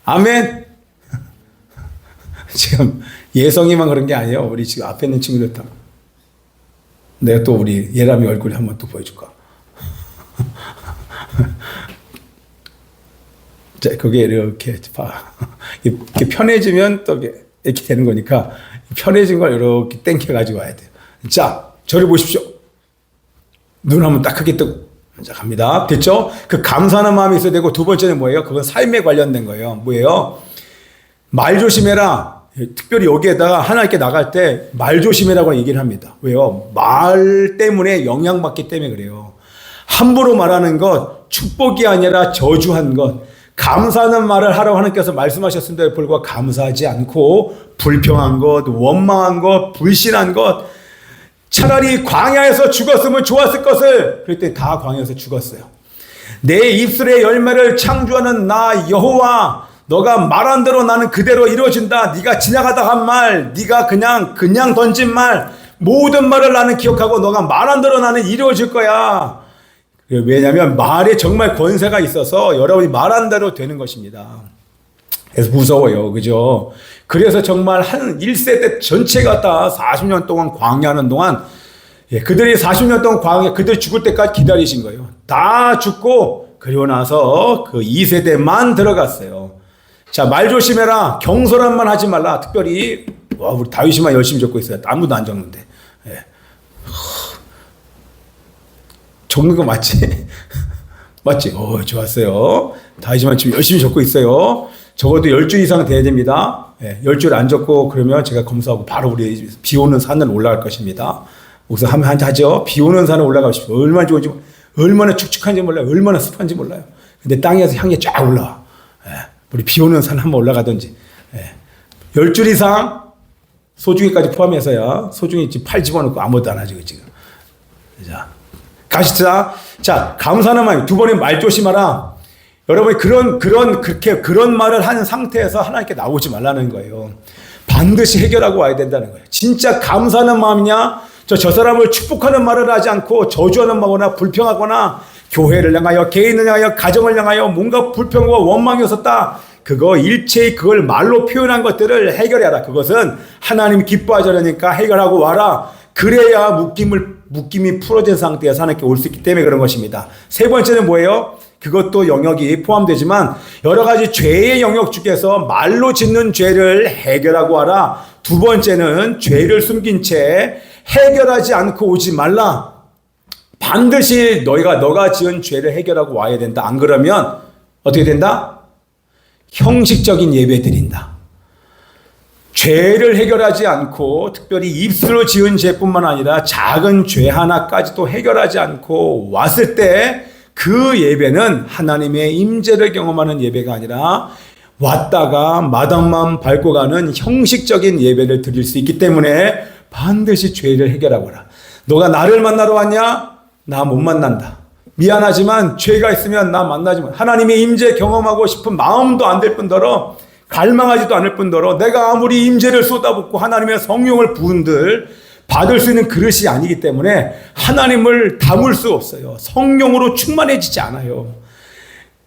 아멘. 지금 예성이만 그런 게 아니에요. 우리 지금 앞에 있는 친구들 다. 내가 또 우리 예람이 얼굴 한번 또 보여줄까? 자, 그게 이렇게 편해지면 또 이렇게 되는 거니까 편해진 걸 이렇게 땡겨가지고 와야 돼요. 자, 저를 보십시오. 눈 한번 딱 크게 뜨고. 자, 갑니다. 됐죠? 그 감사하는 마음이 있어야 되고, 두 번째는 뭐예요? 그건 삶에 관련된 거예요. 뭐예요? 말 조심해라. 특별히 여기에다가 하나님께 나갈 때 말 조심해라고 얘기를 합니다. 왜요? 말 때문에 영향받기 때문에 그래요. 함부로 말하는 것, 축복이 아니라 저주한 것, 감사하는 말을 하라고 하나님께서 말씀하셨음에도 불구하고 감사하지 않고 불평한 것, 원망한 것, 불신한 것, 차라리 광야에서 죽었으면 좋았을 것을, 그랬더니 다 광야에서 죽었어요. 내 입술의 열매를 창조하는 나 여호와, 너가 말한 대로 나는 그대로 이루어진다. 네가 지나가다 한 말, 네가 그냥 던진 말, 모든 말을 나는 기억하고 너가 말한 대로 나는 이루어질 거야. 왜냐하면 말에 정말 권세가 있어서 여러분이 말한 대로 되는 것입니다. 그래서 무서워요. 그죠? 그래서 정말 한 1세대 전체가 다 40년 동안 광야하는 동안, 그들이 40년 동안 광야, 그들이 죽을 때까지 기다리신 거예요. 다 죽고 그리고 나서 그 2세대만 들어갔어요. 자, 말 조심해라. 경솔한 말 하지 말라. 특별히 우리 다윗이만 열심히 적고 있어요. 아무도 안 적는데. 적는 거 맞지? 맞지? 좋았어요. 다윗이만 지금 열심히 적고 있어요. 적어도 10줄 이상 돼야 됩니다. 10줄 안 적고 그러면 제가 검사하고 바로 우리 비 오는 산을 올라갈 것입니다. 우선 한번 하죠. 비 오는 산을 올라가십시오. 얼마나 좋은지, 얼마나 축축한지 몰라요. 얼마나 습한지 몰라요. 근데 땅에서 향이 쫙 올라와. 우리 비 오는 산 한번 올라가든지. 10줄 이상 소중이까지 포함해서야. 소중이 지금 팔 집어넣고 아무것도 안 하죠, 지금. 자, 가시자. 자, 감사하는 마음. 두 번에 말 조심하라. 여러분이 그런 말을 하는 상태에서 하나님께 나오지 말라는 거예요. 반드시 해결하고 와야 된다는 거예요. 진짜 감사하는 마음이냐? 저 사람을 축복하는 말을 하지 않고 저주하는 마음이나 불평하거나 교회를 향하여, 개인을 향하여, 가정을 향하여 뭔가 불평과 원망이 있었다. 그거 일체의 그걸 말로 표현한 것들을 해결해라. 그것은 하나님 기뻐하지 않으니까 해결하고 와라. 그래야 묶임이 풀어진 상태에서 하나님께 올 수 있기 때문에 그런 것입니다. 세 번째는 뭐예요? 그것도 영역이 포함되지만 여러 가지 죄의 영역 중에서 말로 짓는 죄를 해결하고 와라. 두 번째는 죄를 숨긴 채 해결하지 않고 오지 말라. 반드시 너가 지은 죄를 해결하고 와야 된다. 안 그러면 어떻게 된다? 형식적인 예배 드린다. 죄를 해결하지 않고 특별히 입술로 지은 죄뿐만 아니라 작은 죄 하나까지도 해결하지 않고 왔을 때 그 예배는 하나님의 임재를 경험하는 예배가 아니라 왔다가 마당만 밟고 가는 형식적인 예배를 드릴 수 있기 때문에 반드시 죄를 해결하거라. 너가 나를 만나러 왔냐? 나 못 만난다. 미안하지만 죄가 있으면 나 만나지 마. 하나님의 임재 경험하고 싶은 마음도 안 될 뿐더러 갈망하지도 않을 뿐더러 내가 아무리 임재를 쏟아붓고 하나님의 성령을 부은들 받을 수 있는 그릇이 아니기 때문에 하나님을 담을 수 없어요. 성령으로 충만해지지 않아요.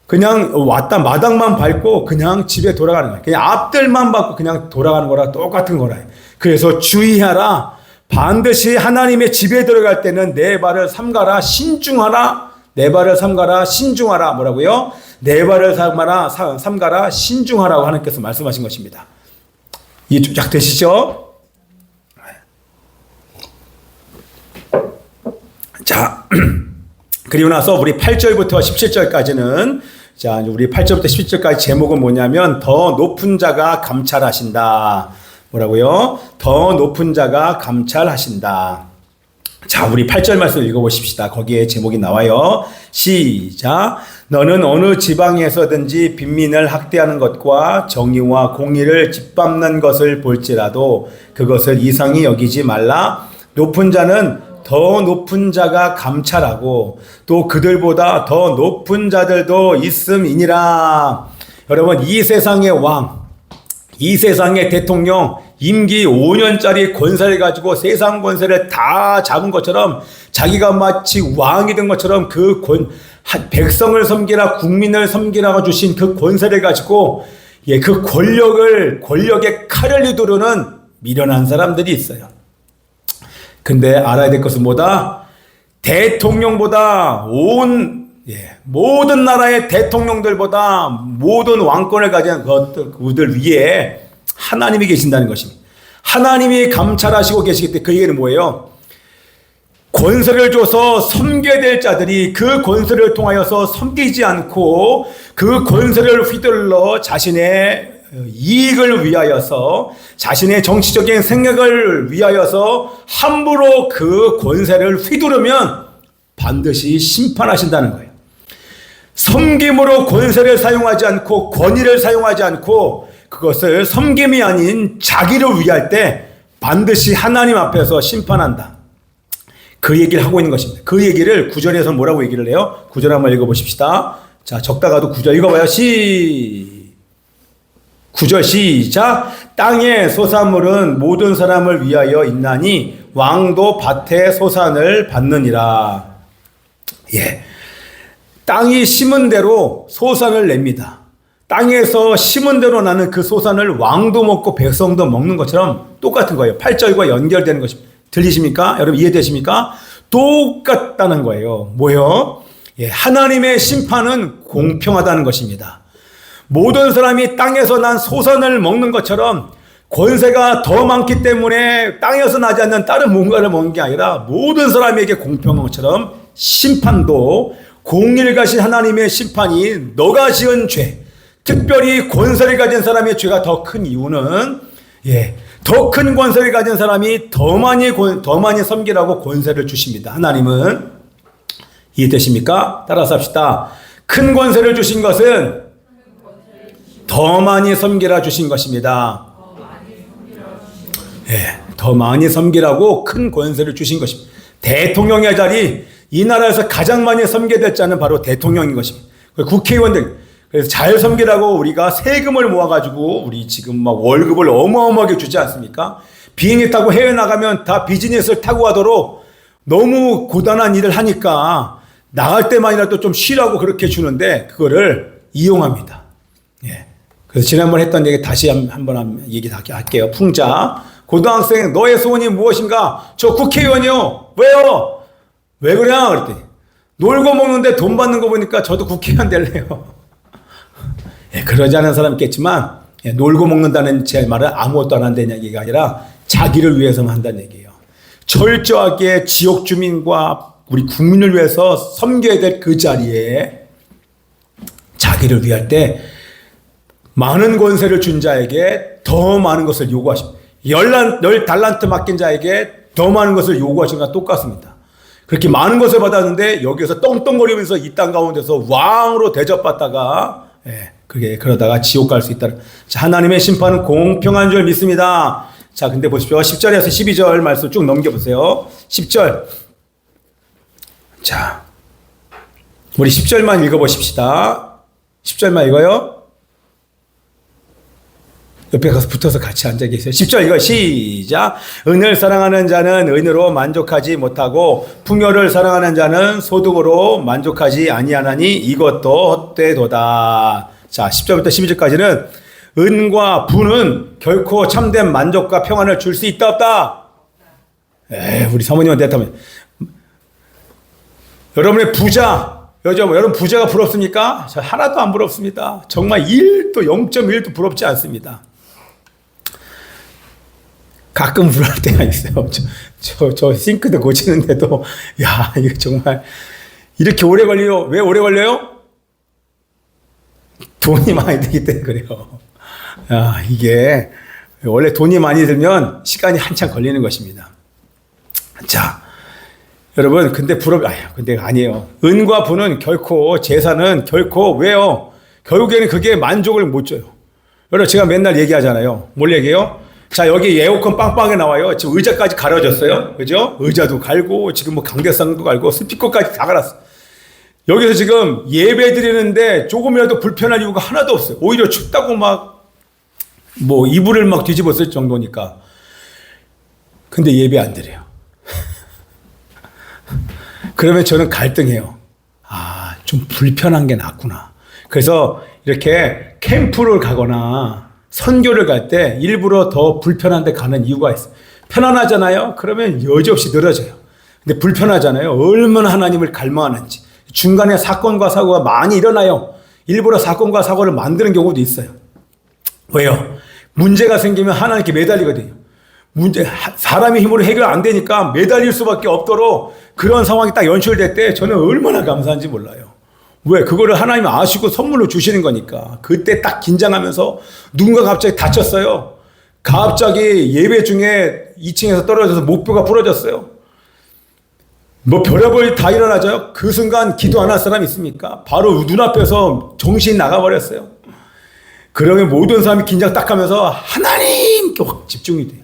그냥 왔다 마당만 밟고 그냥 집에 돌아가는 거예요. 그냥 앞들만 밟고 그냥 돌아가는 거랑 똑같은 거라. 그래서 주의하라. 반드시 하나님의 집에 들어갈 때는 내 발을 삼가라 신중하라. 내 발을 삼가라 신중하라. 뭐라고요? 내 발을 삼가라 신중하라고 하나님께서 말씀하신 것입니다. 이해 쫙 되시죠? 자, 그리고 나서 우리 8절부터 17절까지는 자, 우리 8절부터 17절까지 제목은 뭐냐면 더 높은 자가 감찰하신다. 뭐라고요? 더 높은 자가 감찰하신다. 자, 우리 8절 말씀 읽어보십시다. 거기에 제목이 나와요. 시작. 너는 어느 지방에서든지 빈민을 학대하는 것과 정의와 공의를 짓밟는 것을 볼지라도 그것을 이상히 여기지 말라. 높은 자는 더 높은 자가 감찰하고 또 그들보다 더 높은 자들도 있음이니라. 여러분, 이 세상의 왕, 이 세상의 대통령, 임기 5년짜리 권세를 가지고 세상 권세를 다 잡은 것처럼 자기가 마치 왕이 된 것처럼 그 백성을 섬기라 국민을 섬기라고 주신 그 권세를 가지고 그 권력의 칼을 휘두르는 미련한 사람들이 있어요. 근데 알아야 될 것은 뭐다? 대통령보다 모든 나라의 대통령들보다 모든 왕권을 가진 그들 위에 하나님이 계신다는 것입니다. 하나님이 감찰하시고 계시기 때문에 그 얘기는 뭐예요? 권세를 줘서 섬겨야 될 자들이 그 권세를 통하여서 섬기지 않고 그 권세를 휘둘러 자신의 이익을 위하여서 자신의 정치적인 생각을 위하여서 함부로 그 권세를 휘두르면 반드시 심판하신다는 거예요. 섬김으로 권세를 사용하지 않고 권위를 사용하지 않고 그것을 섬김이 아닌 자기를 위할 때 반드시 하나님 앞에서 심판한다. 그 얘기를 하고 있는 것입니다. 그 얘기를 9절에서 뭐라고 얘기를 해요? 9절 한번 읽어보십시다. 자, 적다가도 9절 읽어봐요. 9절 시작. 땅의 소산물은 모든 사람을 위하여 있나니 왕도 밭의 소산을 받느니라. 예, 땅이 심은 대로 소산을 냅니다. 땅에서 심은 대로 나는 그 소산을 왕도 먹고 백성도 먹는 것처럼 똑같은 거예요. 8절과 연결되는 것입니다. 들리십니까? 여러분 이해되십니까? 똑같다는 거예요. 뭐요? 예, 하나님의 심판은 공평하다는 것입니다. 모든 사람이 땅에서 난 소산을 먹는 것처럼 권세가 더 많기 때문에 땅에서 나지 않는 다른 뭔가를 먹는 게 아니라 모든 사람에게 공평한 것처럼 심판도 공의를 가신 하나님의 심판이 너가 지은 죄, 특별히 권세를 가진 사람의 죄가 더 큰 이유는 더 큰 권세를 가진 사람이 더 많이 섬기라고 권세를 주십니다. 하나님은 이해되십니까? 따라서 합시다. 큰 권세를 주신 것은 더 많이 섬기라 주신 것입니다. 더 많이 섬기라고 큰 권세를 주신 것입니다. 대통령의 자리, 이 나라에서 가장 많이 섬겨야 될 자는 바로 대통령인 것입니다. 국회의원들, 그래서 잘 섬기라고 우리가 세금을 모아가지고 우리 지금 막 월급을 어마어마하게 주지 않습니까? 비행기 타고 해외 나가면 다 비즈니스를 타고 가도록 너무 고단한 일을 하니까 나갈 때만이라도 좀 쉬라고 그렇게 주는데 그거를 이용합니다. 그래서 지난번 했던 얘기 다시 한번 얘기할게요. 풍자. 고등학생, 너의 소원이 무엇인가? 저 국회의원이요. 왜요? 왜 그래? 그랬더니 놀고 먹는데 돈 받는 거 보니까 저도 국회의원 될래요. 그러지 않은 사람 있겠지만 놀고 먹는다는 제 말은 아무것도 안 한다는 얘기가 아니라 자기를 위해서만 한다는 얘기예요. 철저하게 지역 주민과 우리 국민을 위해서 섬겨야 될 그 자리에 자기를 위할 때 많은 권세를 준 자에게 더 많은 것을 요구하십니다. 10달란트 맡긴 자에게 더 많은 것을 요구하시는 것과 똑같습니다. 그렇게 많은 것을 받았는데 여기서 떵떵거리면서 이 땅 가운데서 왕으로 대접받다가 그러다가 지옥 갈 수 있다. 자, 하나님의 심판은 공평한 줄 믿습니다. 자, 근데 보십시오. 10절에서 12절 말씀 쭉 넘겨보세요. 10절. 자, 우리 10절만 읽어보십시다. 10절만 읽어요. 옆에 가서 붙어서 같이 앉아 계세요. 10절 이거 시작. 은을 사랑하는 자는 은으로 만족하지 못하고 풍요를 사랑하는 자는 소득으로 만족하지 아니하나니 이것도 헛되도다. 자, 10절부터 12절까지는 은과 부는 결코 참된 만족과 평안을 줄 수 있다 없다. 우리 사모님한테 대답하면 여러분의 부자, 여러분 부자가 부럽습니까? 저 하나도 안 부럽습니다. 정말 1도 0.1도 부럽지 않습니다. 가끔 불안할 때가 있어요. 저 싱크대 고치는데도, 야, 이거 정말, 이렇게 오래 걸려요. 왜 오래 걸려요? 돈이 많이 들기 때문에 그래요. 야, 이게, 원래 돈이 많이 들면 시간이 한참 걸리는 것입니다. 자, 여러분, 근데 근데 아니에요. 은과 부는 결코, 재산은 결코, 왜요? 결국에는 그게 만족을 못 줘요. 여러분, 제가 맨날 얘기하잖아요. 뭘 얘기해요? 자, 여기 에어컨 빵빵하게 나와요. 지금 의자까지 갈아졌어요. 그죠? 의자도 갈고, 지금 뭐 강대상도 갈고, 스피커까지 다 갈았어. 여기서 지금 예배 드리는데 조금이라도 불편한 이유가 하나도 없어요. 오히려 춥다고 이불을 뒤집어 쓸 정도니까. 근데 예배 안 드려요. 그러면 저는 갈등해요. 아, 좀 불편한 게 낫구나. 그래서 이렇게 캠프를 가거나 선교를 갈 때 일부러 더 불편한 데 가는 이유가 있어요. 편안하잖아요. 그러면 여지없이 늘어져요. 근데 불편하잖아요. 얼마나 하나님을 갈망하는지. 중간에 사건과 사고가 많이 일어나요. 일부러 사건과 사고를 만드는 경우도 있어요. 왜요? 문제가 생기면 하나님께 매달리거든요. 사람의 힘으로 해결 안 되니까 매달릴 수밖에 없도록 그런 상황이 딱 연출될 때 저는 얼마나 감사한지 몰라요. 왜? 그거를 하나님 아시고 선물로 주시는 거니까. 그때 딱 긴장하면서 누군가 갑자기 다쳤어요. 갑자기 예배 중에 2층에서 떨어져서 목뼈가 부러졌어요. 별의별 다 일어나죠. 그 순간 기도 안 할 사람 있습니까? 바로 눈앞에서 정신이 나가버렸어요. 그러면 모든 사람이 긴장 딱 하면서 하나님께 확 집중이 돼요.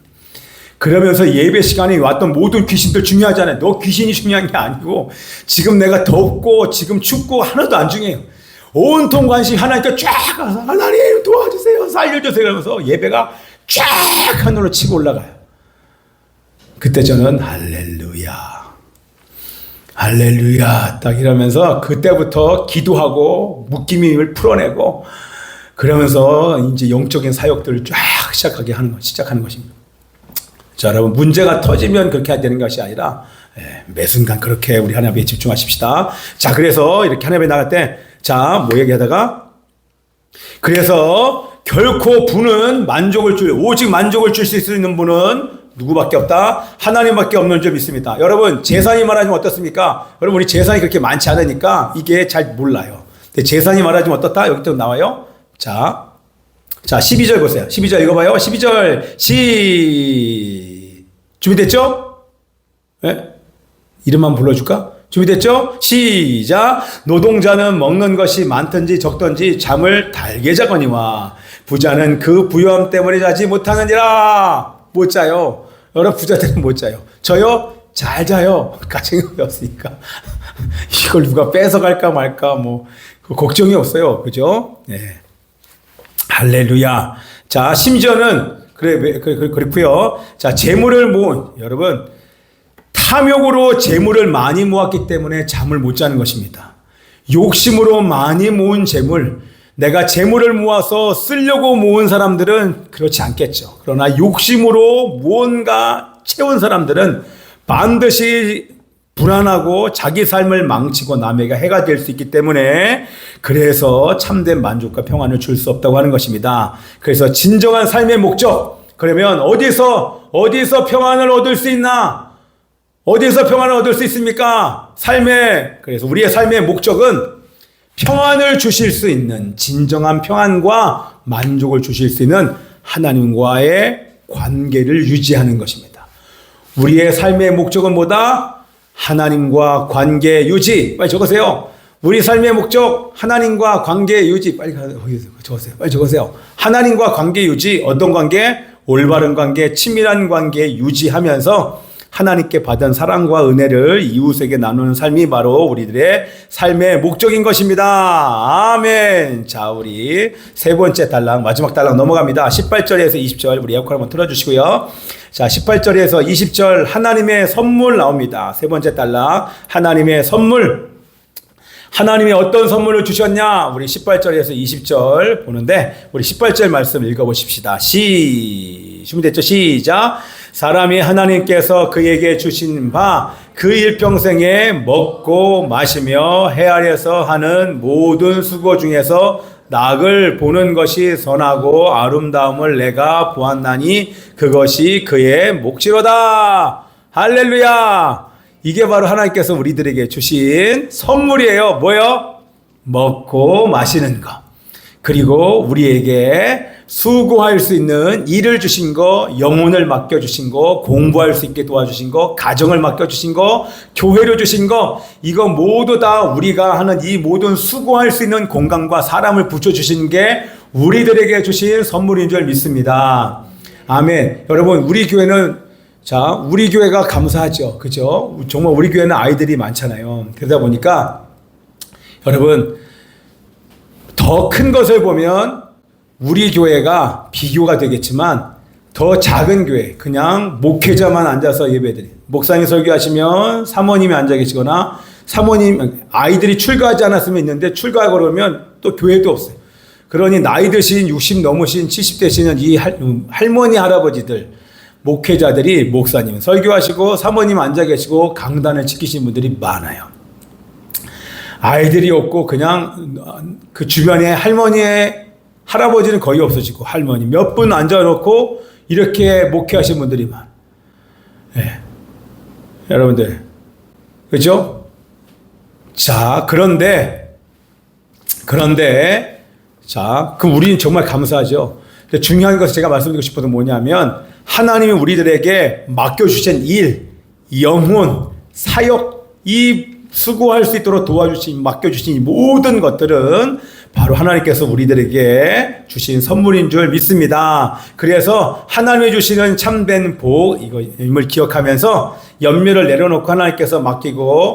그러면서 예배 시간에 왔던 모든 귀신들 중요하잖아요. 너 귀신이 중요한 게 아니고 지금 내가 덥고 지금 춥고 하나도 안 중요해요. 온통 관심 하나님께 쫙 가서 하나님 도와주세요, 살려주세요 이러면서 예배가 쫙 하늘로 치고 올라가요. 그때 저는 할렐루야 할렐루야 딱 이러면서 그때부터 기도하고 묶임을 풀어내고 그러면서 이제 영적인 사역들을 쫙 시작하는 것입니다. 자, 여러분, 문제가 터지면 그렇게 해야 되는 것이 아니라, 매 순간 그렇게 우리 하나님에 집중하십시다. 자, 그래서 이렇게 하나님에 나갈 때, 자, 뭐 얘기하다가, 그래서 결코 부는 오직 만족을 줄 수 있는 분은 누구밖에 없다? 하나님밖에 없는 줄 믿습니다. 여러분, 재산이 말하자면 어떻습니까? 여러분, 우리 재산이 그렇게 많지 않으니까 이게 잘 몰라요. 근데 재산이 말하자면 어떻다? 여기 또 나와요. 자, 12절 보세요. 12절 읽어봐요. 12절, 준비됐죠? 네? 이름만 불러줄까? 준비됐죠? 시작. 노동자는 먹는 것이 많든지 적든지 잠을 달게 자거니와 부자는 그 부유함 때문에 자지 못하느니라. 못 자요. 여러분 부자들은 못 자요. 저요? 잘 자요. 가정이 없으니까. 이걸 누가 뺏어갈까 말까 걱정이 없어요. 그죠? 네. 할렐루야. 자, 심지어는 그렇고요. 자, 여러분 탐욕으로 재물을 많이 모았기 때문에 잠을 못 자는 것입니다. 욕심으로 많이 모은 재물, 내가 재물을 모아서 쓰려고 모은 사람들은 그렇지 않겠죠. 그러나 욕심으로 무언가 채운 사람들은 반드시 불안하고 자기 삶을 망치고 남에게 해가 될 수 있기 때문에 그래서 참된 만족과 평안을 줄 수 없다고 하는 것입니다. 그래서 진정한 삶의 목적, 그러면 어디서 평안을 얻을 수 있나? 어디서 평안을 얻을 수 있습니까? 그래서 우리의 삶의 목적은 평안을 주실 수 있는 진정한 평안과 만족을 주실 수 있는 하나님과의 관계를 유지하는 것입니다. 우리의 삶의 목적은 뭐다? 하나님과 관계 유지. 빨리 적으세요. 우리 삶의 목적 하나님과 관계 유지. 빨리 적으세요. 빨리 적으세요. 하나님과 관계 유지. 어떤 관계? 올바른 관계, 친밀한 관계 유지하면서 하나님께 받은 사랑과 은혜를 이웃에게 나누는 삶이 바로 우리들의 삶의 목적인 것입니다. 아멘. 자, 우리 세 번째 단락, 마지막 단락 넘어갑니다. 18절에서 20절 우리 에어컨 한번 틀어주시고요. 자, 18절에서 20절 하나님의 선물 나옵니다. 세 번째 단락, 하나님의 선물. 하나님이 어떤 선물을 주셨냐? 우리 18절에서 20절 보는데 우리 18절 말씀 읽어보십시다. 준비됐죠? 시작. 사람이 하나님께서 그에게 주신 바 그 일평생에 먹고 마시며 헤아려서 하는 모든 수고 중에서 낙을 보는 것이 선하고 아름다움을 내가 보았나니 그것이 그의 몫이로다. 할렐루야. 이게 바로 하나님께서 우리들에게 주신 선물이에요. 뭐요? 먹고 마시는 것. 그리고 우리에게 수고할 수 있는 일을 주신 거, 영혼을 맡겨주신 거, 공부할 수 있게 도와주신 거, 가정을 맡겨주신 거, 교회를 주신 거, 이거 모두 다 우리가 하는 이 모든 수고할 수 있는 공간과 사람을 붙여주신 게 우리들에게 주신 선물인 줄 믿습니다. 아멘. 여러분, 우리 교회는 우리 교회가 감사하죠. 그죠? 정말 우리 교회는 아이들이 많잖아요. 그러다 보니까 여러분, 더 큰 것을 보면 우리 교회가 비교가 되겠지만 더 작은 교회, 그냥 목회자만 앉아서 예배드리, 목사님 설교하시면 사모님이 앉아 계시거나 사모님, 아이들이 출가하지 않았으면 있는데 출가하고 그러면 또 교회도 없어요. 그러니 나이 드신 60 넘으신 70 되시는 이 할머니, 할아버지들, 목회자들이 목사님 설교하시고 사모님 앉아 계시고 강단을 지키신 분들이 많아요. 아이들이 없고 그냥 그 주변에 할머니의 할아버지는 거의 없어지고 할머니 몇 분 앉아놓고 이렇게 목회하신 분들이 많아요. 네. 여러분들 그렇죠? 자, 그런데 우리는 정말 감사하죠. 근데 중요한 것을 제가 말씀드리고 싶어도 뭐냐면 하나님이 우리들에게 맡겨주신 일, 영혼, 사역, 이 수고할 수 있도록 도와주신, 맡겨주신 이 모든 것들은 바로 하나님께서 우리들에게 주신 선물인 줄 믿습니다. 그래서 하나님이 주시는 참된 복, 이걸 기억하면서 염려를 내려놓고 하나님께서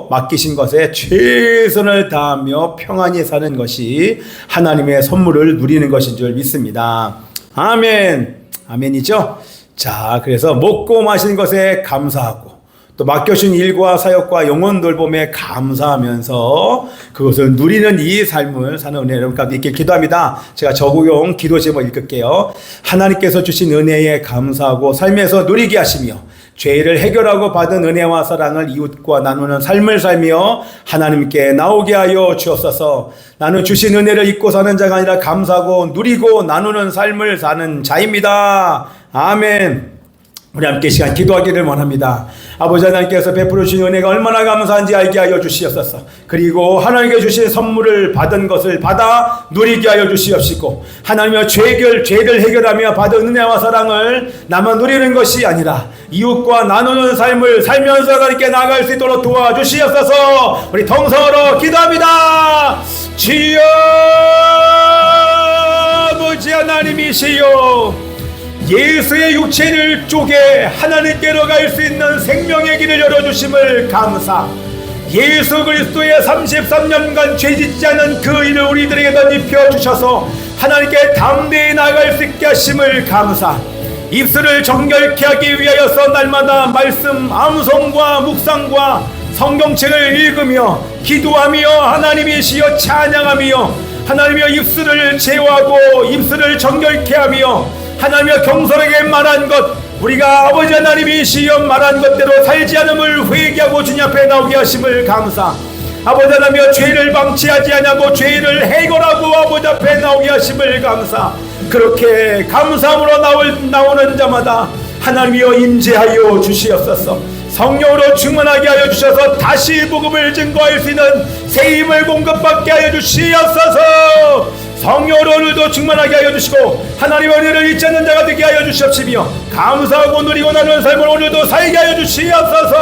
맡기신 것에 최선을 다하며 평안히 사는 것이 하나님의 선물을 누리는 것인 줄 믿습니다. 아멘. 아멘이죠? 자, 그래서 먹고 마시는 것에 감사하고 또 맡겨준 일과 사역과 영혼 돌봄에 감사하면서 그것을 누리는 이 삶을 사는 은혜 여러분 가운데 있길 기도합니다. 제가 저구용 기도 제목 읽을게요. 하나님께서 주신 은혜에 감사하고 삶에서 누리게 하시며 죄를 해결하고 받은 은혜와 사랑을 이웃과 나누는 삶을 살며 하나님께 나오게 하여 주옵소서. 나는 주신 은혜를 잊고 사는 자가 아니라 감사하고 누리고 나누는 삶을 사는 자입니다. 아멘. 우리 함께 시간 기도하기를 원합니다. 아버지 하나님께서 베풀어 주신 은혜가 얼마나 감사한지 알게 하여 주시옵소서. 그리고 하나님께 주신 선물을 받은 것을 받아 누리게 하여 주시옵시고 하나님의 죄를 해결하며 받은 은혜와 사랑을 나만 누리는 것이 아니라 이웃과 나누는 삶을 살면서 하나님께 나아갈 수 있도록 도와주시옵소서. 우리 통성으로 기도합니다. 주여 아버지 하나님이시여, 예수의 육체를 쪼개 하나님께로 갈 수 있는 생명의 길을 열어주심을 감사, 예수 그리스도의 33년간 죄짓지 않은 그 일을 우리들에게 덧입혀 주셔서 하나님께 담대히 나아갈 수 있게 하심을 감사, 입술을 정결케 하기 위하여서 날마다 말씀 암송과 묵상과 성경책을 읽으며 기도하며 하나님이시여 찬양하며 하나님이여 입술을 제어하고 입술을 정결케 하며 하나님이여 경솔하게 말한 것, 우리가 아버지 하나님이시여 말한 것대로 살지 않음을 회개하고 주님 앞에 나오게 하심을 감사, 아버지 하나님이여 죄를 방치하지 아니하고 죄를 해결하고 아버지 앞에 나오게 하심을 감사, 그렇게 감사함으로 나오는 자마다 하나님이여 임재하여 주시옵소서. 성령으로 충만하게 하여 주셔서 다시 복음을 증거할 수 있는 새 힘을 공급받게 하여 주시옵소서. 성령으로 오늘도 충만하게 하여 주시고 하나님의 은혜를 잊지 않는 자가 되게 하여 주시옵시며 감사하고 누리고 나누는 삶을 오늘도 살게 하여 주시옵소서.